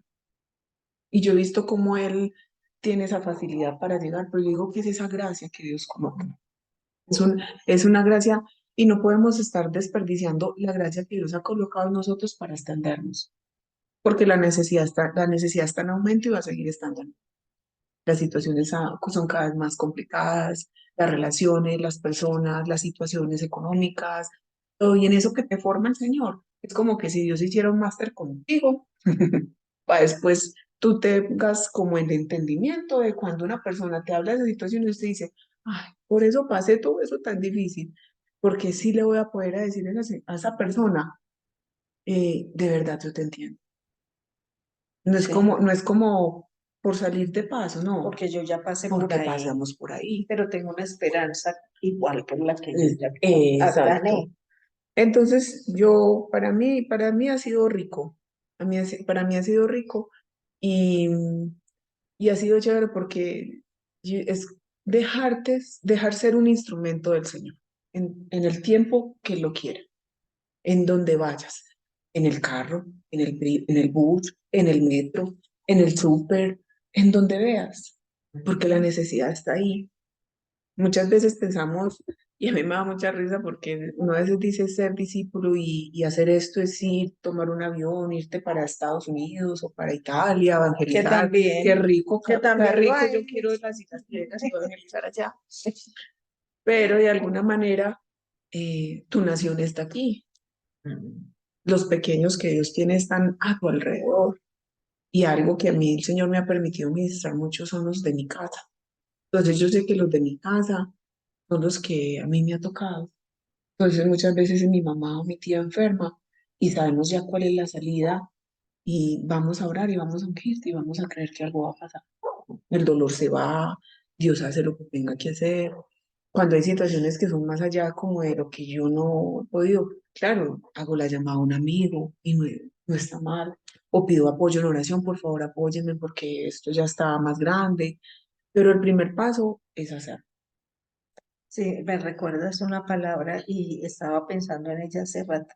Y yo he visto cómo él tiene esa facilidad para llegar, pero yo digo que es esa gracia que Dios coloca. Es una gracia y no podemos estar desperdiciando la gracia que Dios ha colocado en nosotros para extendernos, porque la necesidad está en aumento y va a seguir estando. Las situaciones son cada vez más complicadas, las relaciones, las personas, las situaciones económicas, todo, y en eso que te forma el Señor. Es como que si Dios hiciera un máster contigo, para después tú tengas como el entendimiento de cuando una persona te habla de situaciones y usted dice, ay, por eso pasé todo eso tan difícil, porque sí le voy a poder decir a esa persona, de verdad yo te entiendo. sí, No es como por salir de paso, no, porque yo ya pasé por porque ahí, pasamos por ahí. pero tengo una esperanza igual por la que yo Es- ya Exacto. gané. Entonces, para mí ha sido rico. Para mí ha sido rico y, y ha sido chévere porque es dejar ser un instrumento del Señor en el tiempo que Él lo quiera, en donde vayas, en el carro, en el bus, en el metro, en el súper, en donde veas, porque la necesidad está ahí. Muchas veces pensamos, y a mí me da mucha risa porque uno a veces dice ser discípulo y hacer esto es ir, tomar un avión, irte para Estados Unidos o para Italia, Que evangelizar. Qué también, rico, que qué también lo rico, hay. yo quiero las Islas Griegas y evangelizar allá. Pero de alguna manera, tu nación está aquí. Los pequeños que Dios tiene están a tu alrededor. Y algo que a mí el Señor me ha permitido ministrar mucho son los de mi casa. Entonces yo sé que los de mi casa son los que a mí me ha tocado. Entonces muchas veces es mi mamá o mi tía enferma y sabemos ya cuál es la salida y vamos a orar y vamos a ungirte y vamos a creer que algo va a pasar. El dolor se va, Dios hace lo que tenga que hacer. Cuando hay situaciones que son más allá como de lo que yo no he podido, claro, hago la llamada a un amigo y no está mal. O pido apoyo en oración, por favor, apóyenme porque esto ya está más grande. Pero el primer paso es hacer. Sí, me recuerdas una palabra y estaba pensando en ella hace rato.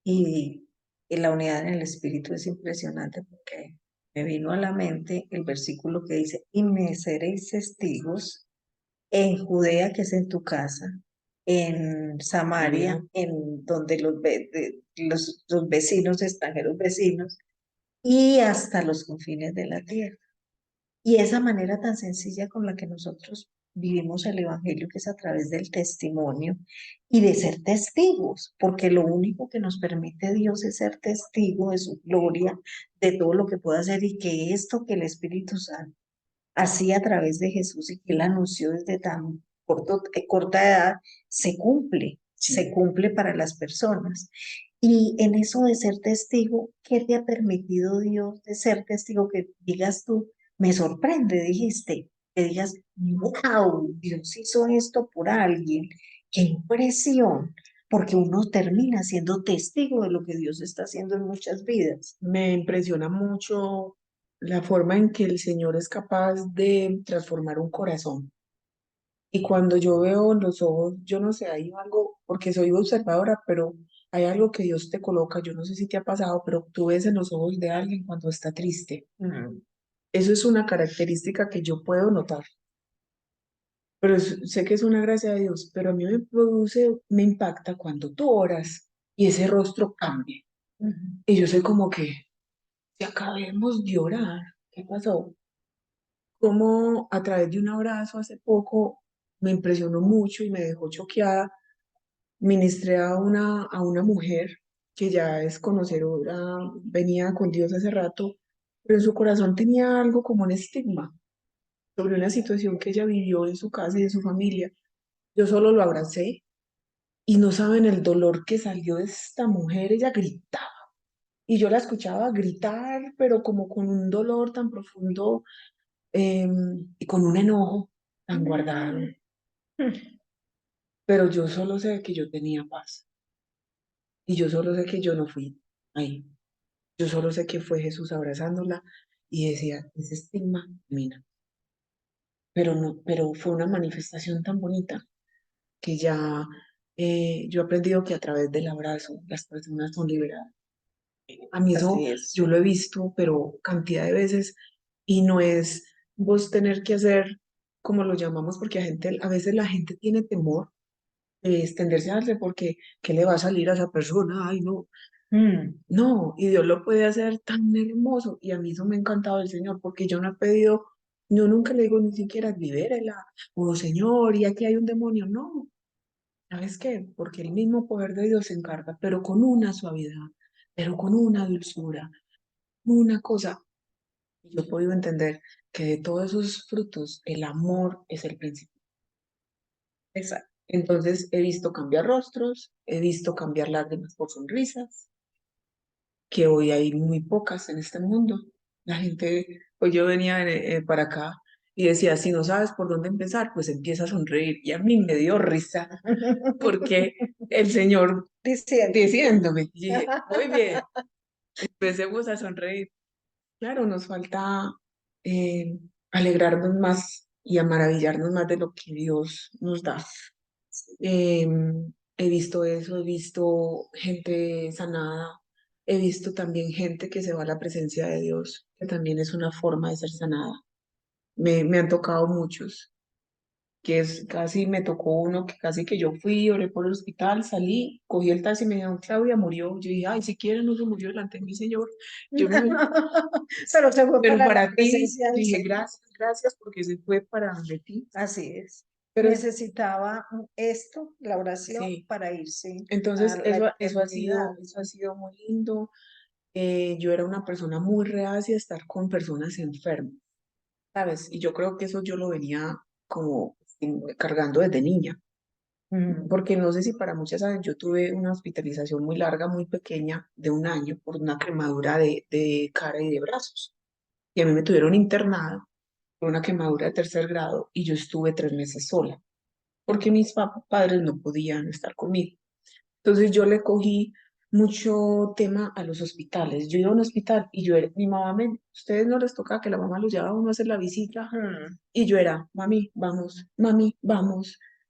Y, y la unidad en el espíritu es impresionante porque me vino a la mente el versículo que dice, y me seréis testigos en Judea, que es en tu casa, en Samaria, María, en donde los vecinos, extranjeros vecinos, y hasta los confines de la tierra. Y esa manera tan sencilla con la que nosotros vivimos el Evangelio, que es a través del testimonio y de ser testigos, porque lo único que nos permite Dios es ser testigo de su gloria, de todo lo que puede hacer y que esto que el Espíritu Santo hacía a través de Jesús y que él anunció desde tan corta edad, se sí, cumple para las personas. Y en eso de ser testigo, ¿qué te ha permitido Dios de ser testigo? Que digas tú, me sorprende, dijiste, que digas, wow, Dios hizo esto por alguien, qué impresión, porque uno termina siendo testigo de lo que Dios está haciendo en muchas vidas. me impresiona mucho la forma en que el Señor es capaz de transformar un corazón. Y cuando yo veo los ojos, yo no sé, hay algo, porque soy observadora, pero hay algo que Dios te coloca, yo no sé si te ha pasado, pero tú ves en los ojos de alguien cuando está triste. Mm, Eso es una característica que yo puedo notar, pero sé que es una gracia de Dios, pero a mí me produce, me impacta cuando tú oras y ese rostro cambia. mm, Y yo soy como que, si acabemos de orar, ¿qué pasó? Como a través de un abrazo hace poco me impresionó mucho y me dejó choqueada. Ministré a una mujer que ya es conocedora, venía con Dios hace rato, pero en su corazón tenía algo como un estigma sobre una situación que ella vivió en su casa y en su familia. Yo solo lo abracé y no saben el dolor que salió de esta mujer. Ella gritaba y yo la escuchaba gritar, pero como con un dolor tan profundo y con un enojo tan guardado. mm. Pero yo solo sé que yo tenía paz y yo solo sé que yo no fui ahí. Yo solo sé que fue Jesús abrazándola y decía, ese estigma, mira, pero no, pero fue una manifestación tan bonita que ya yo he aprendido que a través del abrazo las personas son liberadas. A mí eso Así es. yo lo he visto, pero cantidad de veces y no es vos tener que hacer como lo llamamos, porque a veces la gente tiene temor de extenderse a darle porque ¿qué le va a salir a esa persona? Ay, no. Mm, No, y Dios lo puede hacer tan hermoso. Y a mí eso me ha encantado del Señor, porque yo no he pedido, yo nunca le digo ni siquiera, libérela, o Señor, y aquí hay un demonio. No, ¿sabes qué? Porque el mismo poder de Dios se encarga, pero con una suavidad, pero con una dulzura, una cosa. Y yo he podido entender que de todos esos frutos, el amor es el principio. exacto. Entonces he visto cambiar rostros, he visto cambiar lágrimas por sonrisas que hoy hay muy pocas en este mundo. La gente, hoy yo venía para acá y decía, si no sabes por dónde empezar, pues empieza a sonreír. Y a mí me dio risa porque el Señor Diciendo. diciéndome, y dije, muy bien, empecemos a sonreír. Claro, nos falta eh, alegrarnos más y a maravillarnos más de lo que Dios nos da. He visto eso, he visto gente sanada, he visto también gente que se va a la presencia de Dios, que también es una forma de ser sanada. Me han tocado muchos, que es casi me tocó uno que casi que yo fui, oré por el hospital, salí, cogí el taxi y me dijeron, Claudia murió. Yo dije, ay, si quiere no se murió delante de mi Señor. Yo me, Pero se fue pero para la para ti, presencia del dije, Señor. gracias, gracias, porque se fue para de ti. Así es. Pero Necesitaba esto, la oración, sí, para irse a entonces la eso eternidad. eso ha sido muy lindo. Yo era una persona muy reacia a estar con personas enfermas, ¿sabes? Y yo creo que eso yo lo venía como cargando desde niña, Mm, porque no sé si para muchas saben, yo tuve una hospitalización muy larga, muy pequeña, de un año, por una quemadura de cara y de brazos. Y a mí me tuvieron internada por una quemadura de tercer grado y yo estuve 3 meses sola, porque mis padres no podían estar conmigo. Entonces yo le cogí mucho tema a los hospitales. Yo iba a un hospital y yo era, mi mamá ustedes no les tocaba que la mamá los llevaba a uno a hacer la visita, y yo era, mami, vamos.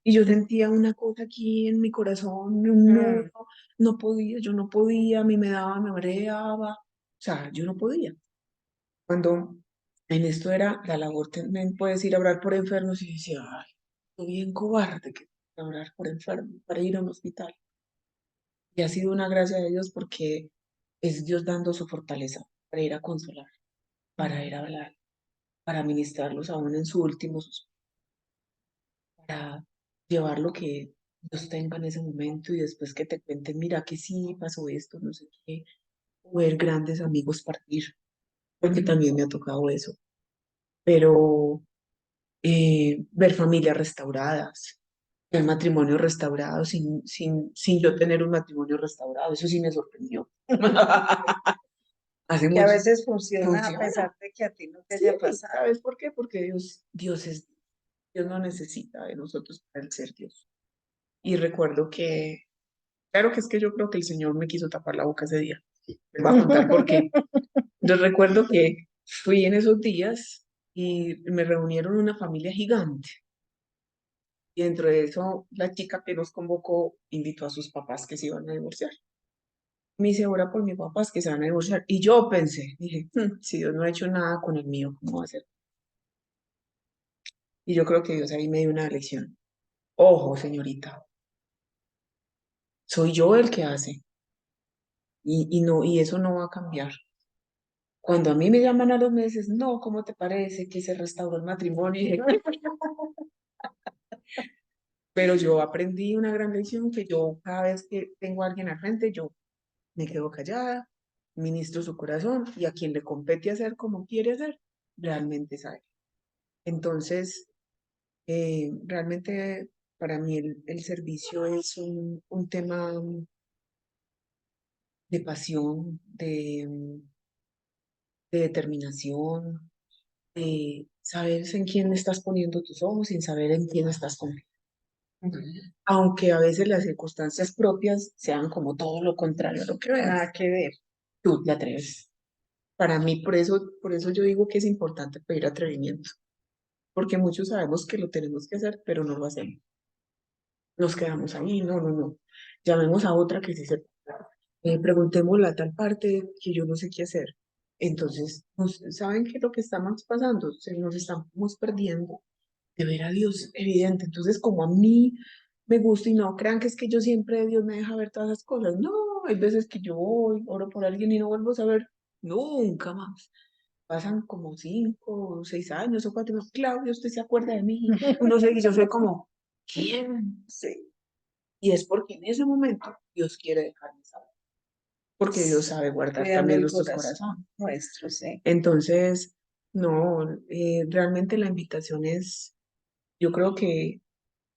Y yo sentía una cosa aquí en mi corazón, un nudo, no podía, yo no podía, a mí me daba, me mareaba, o sea, yo no podía. Cuando en esto era la labor, también puedes ir a orar por enfermos y decía, ay, estoy bien cobarde que orar por enfermos para ir a un hospital. Y ha sido una gracia de Dios porque es Dios dando su fortaleza para ir a consolar, para ir a hablar, para ministrarlos aún en su último suspiro, para llevar lo que Dios tenga en ese momento y después que te cuenten, mira que sí pasó esto, no sé qué, o ver grandes amigos partir, porque también me ha tocado eso, pero ver familias restauradas, ver matrimonios restaurados sin yo tener un matrimonio restaurado, eso sí me sorprendió. Hace Que a mucho. veces funciona a Funciona. pesar de que a ti no te Sí, haya pasado. ¿sabes por qué? Porque Dios no necesita de nosotros para el ser Dios. Y recuerdo que, claro que es que yo creo que el Señor me quiso tapar la boca ese día. Les voy a contar por qué. Yo recuerdo que fui en esos días y me reunieron una familia gigante. Y dentro de eso, la chica que nos convocó invitó a sus papás que se iban a divorciar. Me dice, ora por mis papás que se van a divorciar. Y yo pensé, dije, si Dios no ha hecho nada con el mío, ¿cómo va a ser? Y yo creo que Dios ahí me dio una lección. Ojo, señorita, soy yo el que hace y eso no va a cambiar. Cuando a mí me llaman a los meses, no, ¿cómo te parece que se restauró el matrimonio? Y dije, pero yo aprendí una gran lección que yo cada vez que tengo a alguien al frente, yo me quedo callada, ministro su corazón y a quien le compete hacer como quiere hacer, realmente sabe. Entonces, realmente para mí el servicio es un tema de pasión, de determinación, de saber en quién estás poniendo tus ojos sin saber en quién estás confiando. Aunque a veces las circunstancias propias sean como todo lo contrario a lo que veas. Nada que ver. Tú te atreves. Para mí, por eso yo digo que es importante pedir atrevimiento, porque muchos sabemos que lo tenemos que hacer, pero no lo hacemos. Nos quedamos ahí, no, no, no. Llamemos a otra que sí se preguntémosle a tal parte que yo no sé qué hacer. Entonces, ¿saben qué es lo que está más pasando? Nos estamos perdiendo de ver a Dios evidente. Entonces, como a mí me gusta y no crean que es que yo siempre Dios me deja ver todas las cosas. No, hay veces que yo voy, oro por alguien y no vuelvo a saber nunca más. Pasan como 5 o 6 años o 4. Claudia, ¿usted se acuerda de mí? Uno sé, y yo soy como, ¿quién? Sí. Y es porque en ese momento Dios quiere dejarme saber, porque Dios sabe guardar Cuidando también el nuestros corazón corazones. nuestro, sí. Entonces, no, realmente la invitación es, yo creo que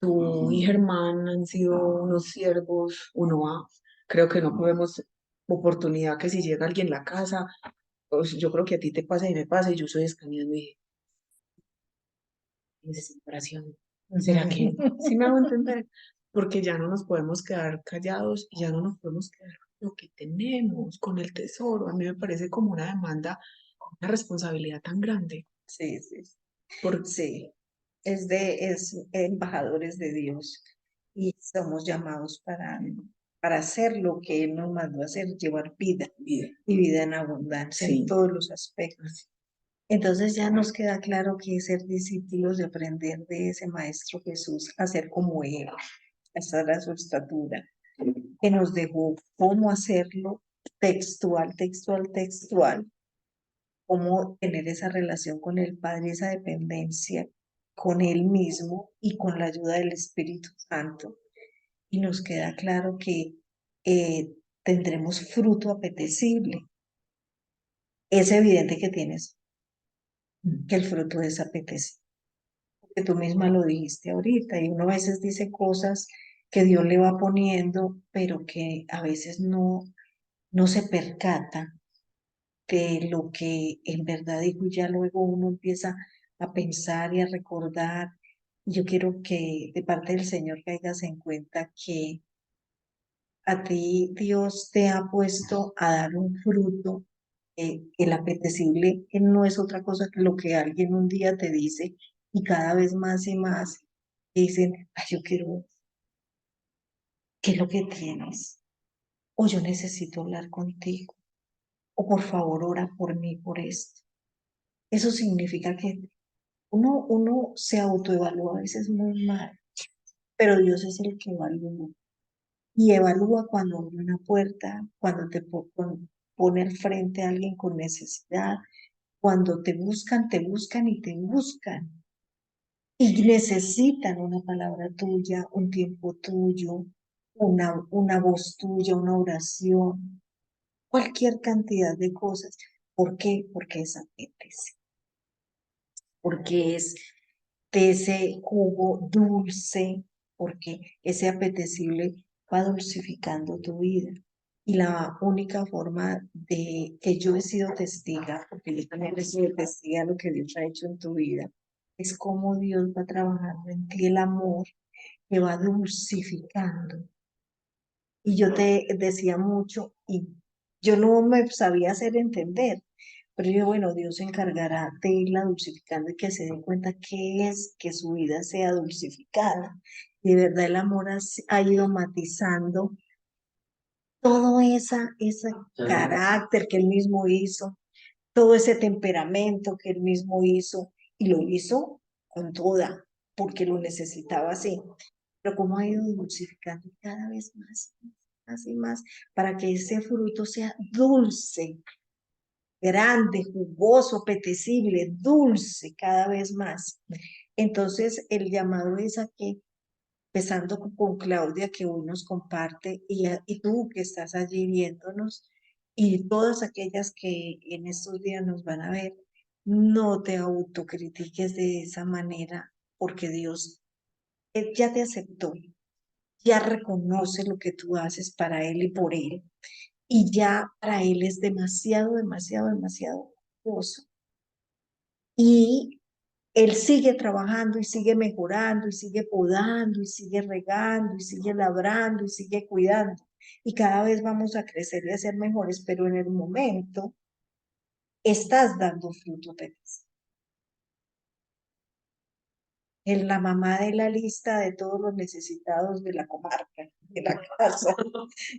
tu y Germán han sido unos siervos, uno va, creo que no podemos, oportunidad que si llega alguien a la casa, pues yo creo que a ti te pasa y me pasa, y yo soy escaneando y necesito oración. ¿Será que sí me hago entender? Porque ya no nos podemos quedar callados y ya no nos podemos quedar con lo que tenemos, con el tesoro. A mí me parece como una demanda, una responsabilidad tan grande. Sí, sí, Por, sí. Es embajadores de Dios y somos llamados para hacer lo que Él nos mandó a hacer, llevar vida vida. y vida en abundancia en Sí, todos los aspectos. Entonces ya nos queda claro que es ser discípulos de aprender de ese Maestro Jesús a ser como Él, a estar a su estatura, que nos dejó cómo hacerlo textual, textual, textual, cómo tener esa relación con el Padre, esa dependencia con Él mismo y con la ayuda del Espíritu Santo. Y nos queda claro que tendremos fruto apetecible. Es evidente que tienes, que el fruto es apetecible, que tú misma lo dijiste ahorita, y uno a veces dice cosas que Dios le va poniendo, pero que a veces no se percata de lo que en verdad dijo, y ya luego uno empieza a pensar y a recordar. Yo quiero que de parte del Señor caigas en cuenta que a ti Dios te ha puesto a dar un fruto, el apetecible, que no es otra cosa que lo que alguien un día te dice y cada vez más y más dicen, ay, yo quiero, ¿qué es lo que tienes? O yo necesito hablar contigo, o por favor ora por mí por esto. Eso significa que uno se autoevalúa a veces muy mal, pero Dios es el que evalúa. Y evalúa cuando abre una puerta, cuando pone al frente a alguien con necesidad, cuando te buscan y te buscan. Y necesitan una palabra tuya, un tiempo tuyo, una voz tuya, una oración, cualquier cantidad de cosas. ¿Por qué? Porque es apetece, porque es de ese jugo dulce, porque ese apetecible va dulcificando tu vida. Y la única forma de que yo he sido testiga, porque yo también he sido testiga de lo que Dios ha hecho en tu vida, es cómo Dios va trabajando en ti el amor que va dulcificando. Y yo te decía mucho y yo no me sabía hacer entender, pero yo, bueno, Dios se encargará de irla dulcificando y que se dé cuenta que es que su vida sea dulcificada. Y de verdad el amor ha ido matizando todo ese carácter que él mismo hizo, todo ese temperamento que él mismo hizo, y lo hizo con toda, porque lo necesitaba así. Pero cómo ha ido dulcificando cada vez más y más, para que ese fruto sea dulce, grande, jugoso, apetecible, dulce cada vez más. Entonces, el llamado es a que, empezando con Claudia, que hoy nos comparte, y tú que estás allí viéndonos, y todas aquellas que en estos días nos van a ver, no te autocritiques de esa manera, porque Dios ya te aceptó, ya reconoce lo que tú haces para Él y por Él, y ya para Él es demasiado, demasiado, demasiado valioso. Y Él sigue trabajando y sigue mejorando y sigue podando y sigue regando y sigue labrando y sigue cuidando. Y cada vez vamos a crecer y a ser mejores, pero en el momento estás dando fruto, Petis. En la mamá de la lista de todos los necesitados de la comarca, de la casa,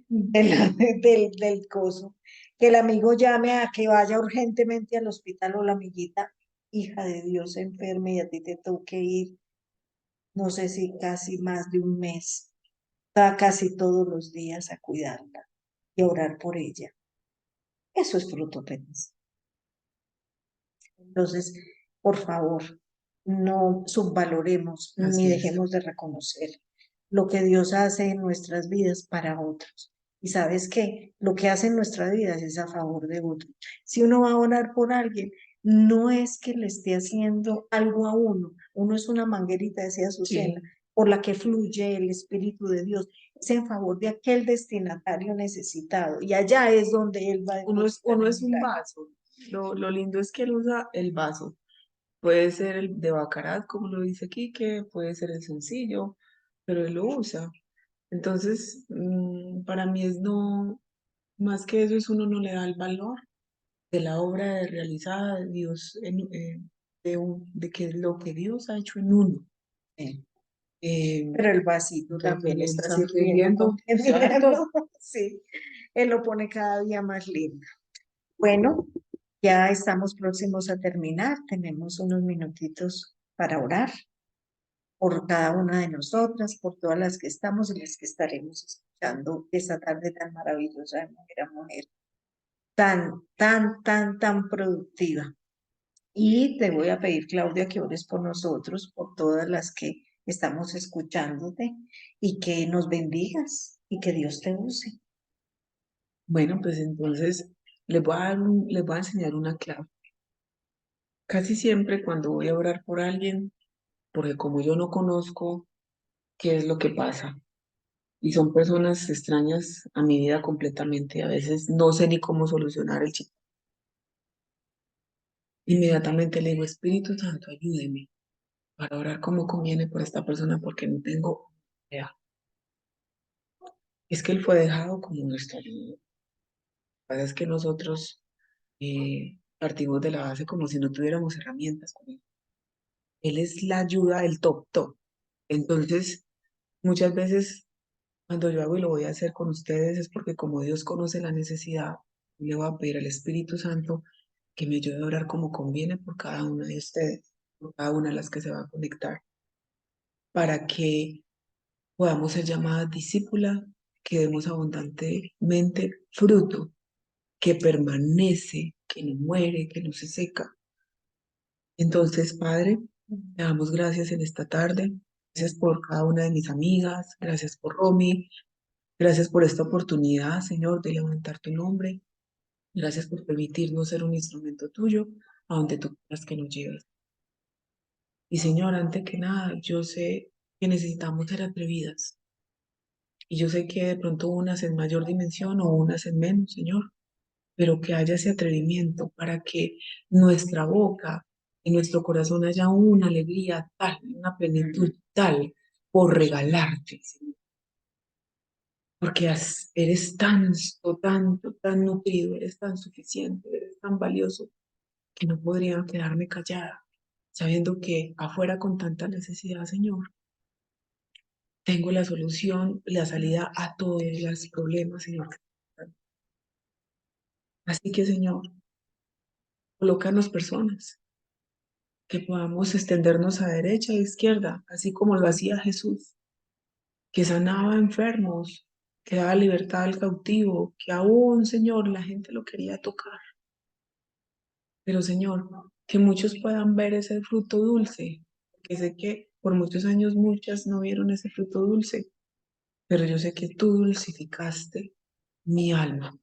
del coso. Que el amigo llame a que vaya urgentemente al hospital o la amiguita, hija de Dios, se enferme y a ti te toque ir, no sé si casi más de un mes, casi todos los días a cuidarla y a orar por ella. Eso es fruto, Petis. Entonces, por favor, no subvaloremos ni Así es. dejemos de reconocer lo que Dios hace en nuestras vidas para otros. Y sabes qué, lo que hace en nuestras vidas es a favor de otros. Si uno va a orar por alguien, no es que le esté haciendo algo a uno es una manguerita, decía Azucena, Sí, por la que fluye el Espíritu de Dios, es en favor de aquel destinatario necesitado. Y allá es donde Él va a depositar uno el es un milagro. vaso. Lo lindo es que él usa el vaso. Puede ser el de Baccarat, como lo dice Quique, puede ser el sencillo, pero él lo usa. Entonces, para mí es no, más que eso es uno no le da el valor de la obra realizada de Dios, de que lo que Dios ha hecho en uno. Sí. Eh, Pero el vasito Entonces también él está está sirviendo, sirviendo, exacto. conteniendo. Sí, Él lo pone cada día más lindo. Bueno, ya estamos próximos a terminar. Tenemos unos minutitos para orar por cada una de nosotras, por todas las que estamos y las que estaremos escuchando esta tarde tan maravillosa de Mujer a Mujer, tan productiva. Y te voy a pedir, Claudia, que ores por nosotros, por todas las que estamos escuchándote y que nos bendigas y que Dios te use. Bueno, pues entonces les voy a enseñar una clave. Casi siempre cuando voy a orar por alguien, porque como yo no conozco qué es lo que pasa, y son personas extrañas a mi vida completamente, a veces no sé ni cómo solucionar el chico. Inmediatamente le digo, Espíritu Santo, ayúdeme para orar como conviene por esta persona porque no tengo idea. es que Él fue dejado como nuestro ayuda. Lo que pasa es que nosotros partimos de la base como si no tuviéramos herramientas con Él. Él es la ayuda del top top. Entonces, muchas veces cuando yo hago y lo voy a hacer con ustedes es porque como Dios conoce la necesidad, le voy a pedir al Espíritu Santo que me ayude a orar como conviene por cada una de ustedes, por cada una de las que se va a conectar, para que podamos ser llamadas discípulas, que demos abundantemente fruto, que permanece, que no muere, que no se seca. Entonces, Padre, te damos gracias en esta tarde. Gracias por cada una de mis amigas. Gracias por Romy. Gracias por esta oportunidad, Señor, de levantar tu nombre. Gracias por permitirnos ser un instrumento tuyo a donde tú quieras que nos lleves. Y Señor, antes que nada, yo sé que necesitamos ser atrevidas. Y yo sé que de pronto unas en mayor dimensión o unas en menos, Señor, pero que haya ese atrevimiento para que nuestra boca y nuestro corazón haya una alegría tal, una plenitud tal por regalarte, Señor. Porque eres tan nutrido, eres tan suficiente, eres tan valioso que no podría quedarme callada, sabiendo que afuera con tanta necesidad, Señor, tengo la solución, la salida a todos los problemas, Señor. Así que, Señor, colócanos personas que podamos extendernos a derecha e izquierda, así como lo hacía Jesús, que sanaba enfermos, que daba libertad al cautivo, que aún, Señor, la gente lo quería tocar. Pero, Señor, que muchos puedan ver ese fruto dulce, que sé que por muchos años muchas no vieron ese fruto dulce, pero yo sé que tú dulcificaste mi alma,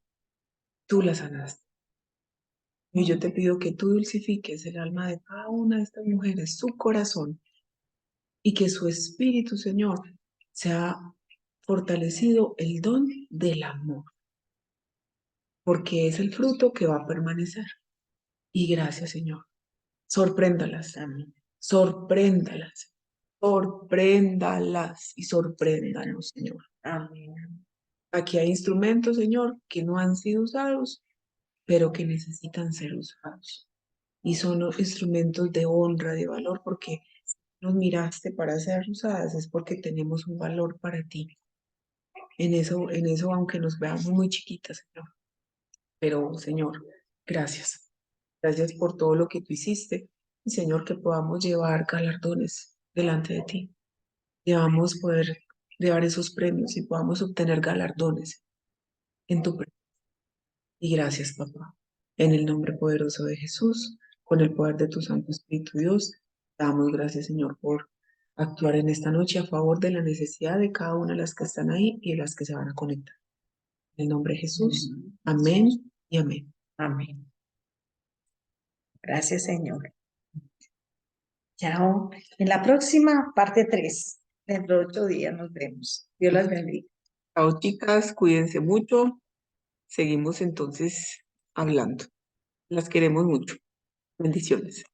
tú la sanaste. Y yo te pido que tú dulcifiques el alma de cada una de estas mujeres, su corazón, y que su espíritu, Señor, sea fortalecido el don del amor, porque es el fruto que va a permanecer. Y gracias, Señor. Sorpréndalas, amén. Sorpréndalas, sorpréndalas y sorpréndanos, Señor. Amén. Aquí hay instrumentos, Señor, que no han sido usados, pero que necesitan ser usados. Y son los instrumentos de honra, de valor, porque nos miraste para ser usadas, es porque tenemos un valor para ti. En eso, aunque nos veamos muy chiquitas, Señor. Pero, Señor, gracias. Gracias por todo lo que tú hiciste. Y, Señor, que podamos llevar galardones delante de ti. Llevamos poder llevar esos premios y podamos obtener galardones en tu presencia. Y gracias, papá. En el nombre poderoso de Jesús, con el poder de tu Santo Espíritu Dios, damos gracias, Señor, por actuar en esta noche a favor de la necesidad de cada una de las que están ahí y de las que se van a conectar. En el nombre de Jesús. Amén y amén. Amén. Gracias, Señor. Chao. En la próxima, parte 3. Dentro de 8 días nos vemos. Dios las bendiga. Chao, chicas, cuídense mucho. Seguimos entonces hablando. Las queremos mucho. Bendiciones.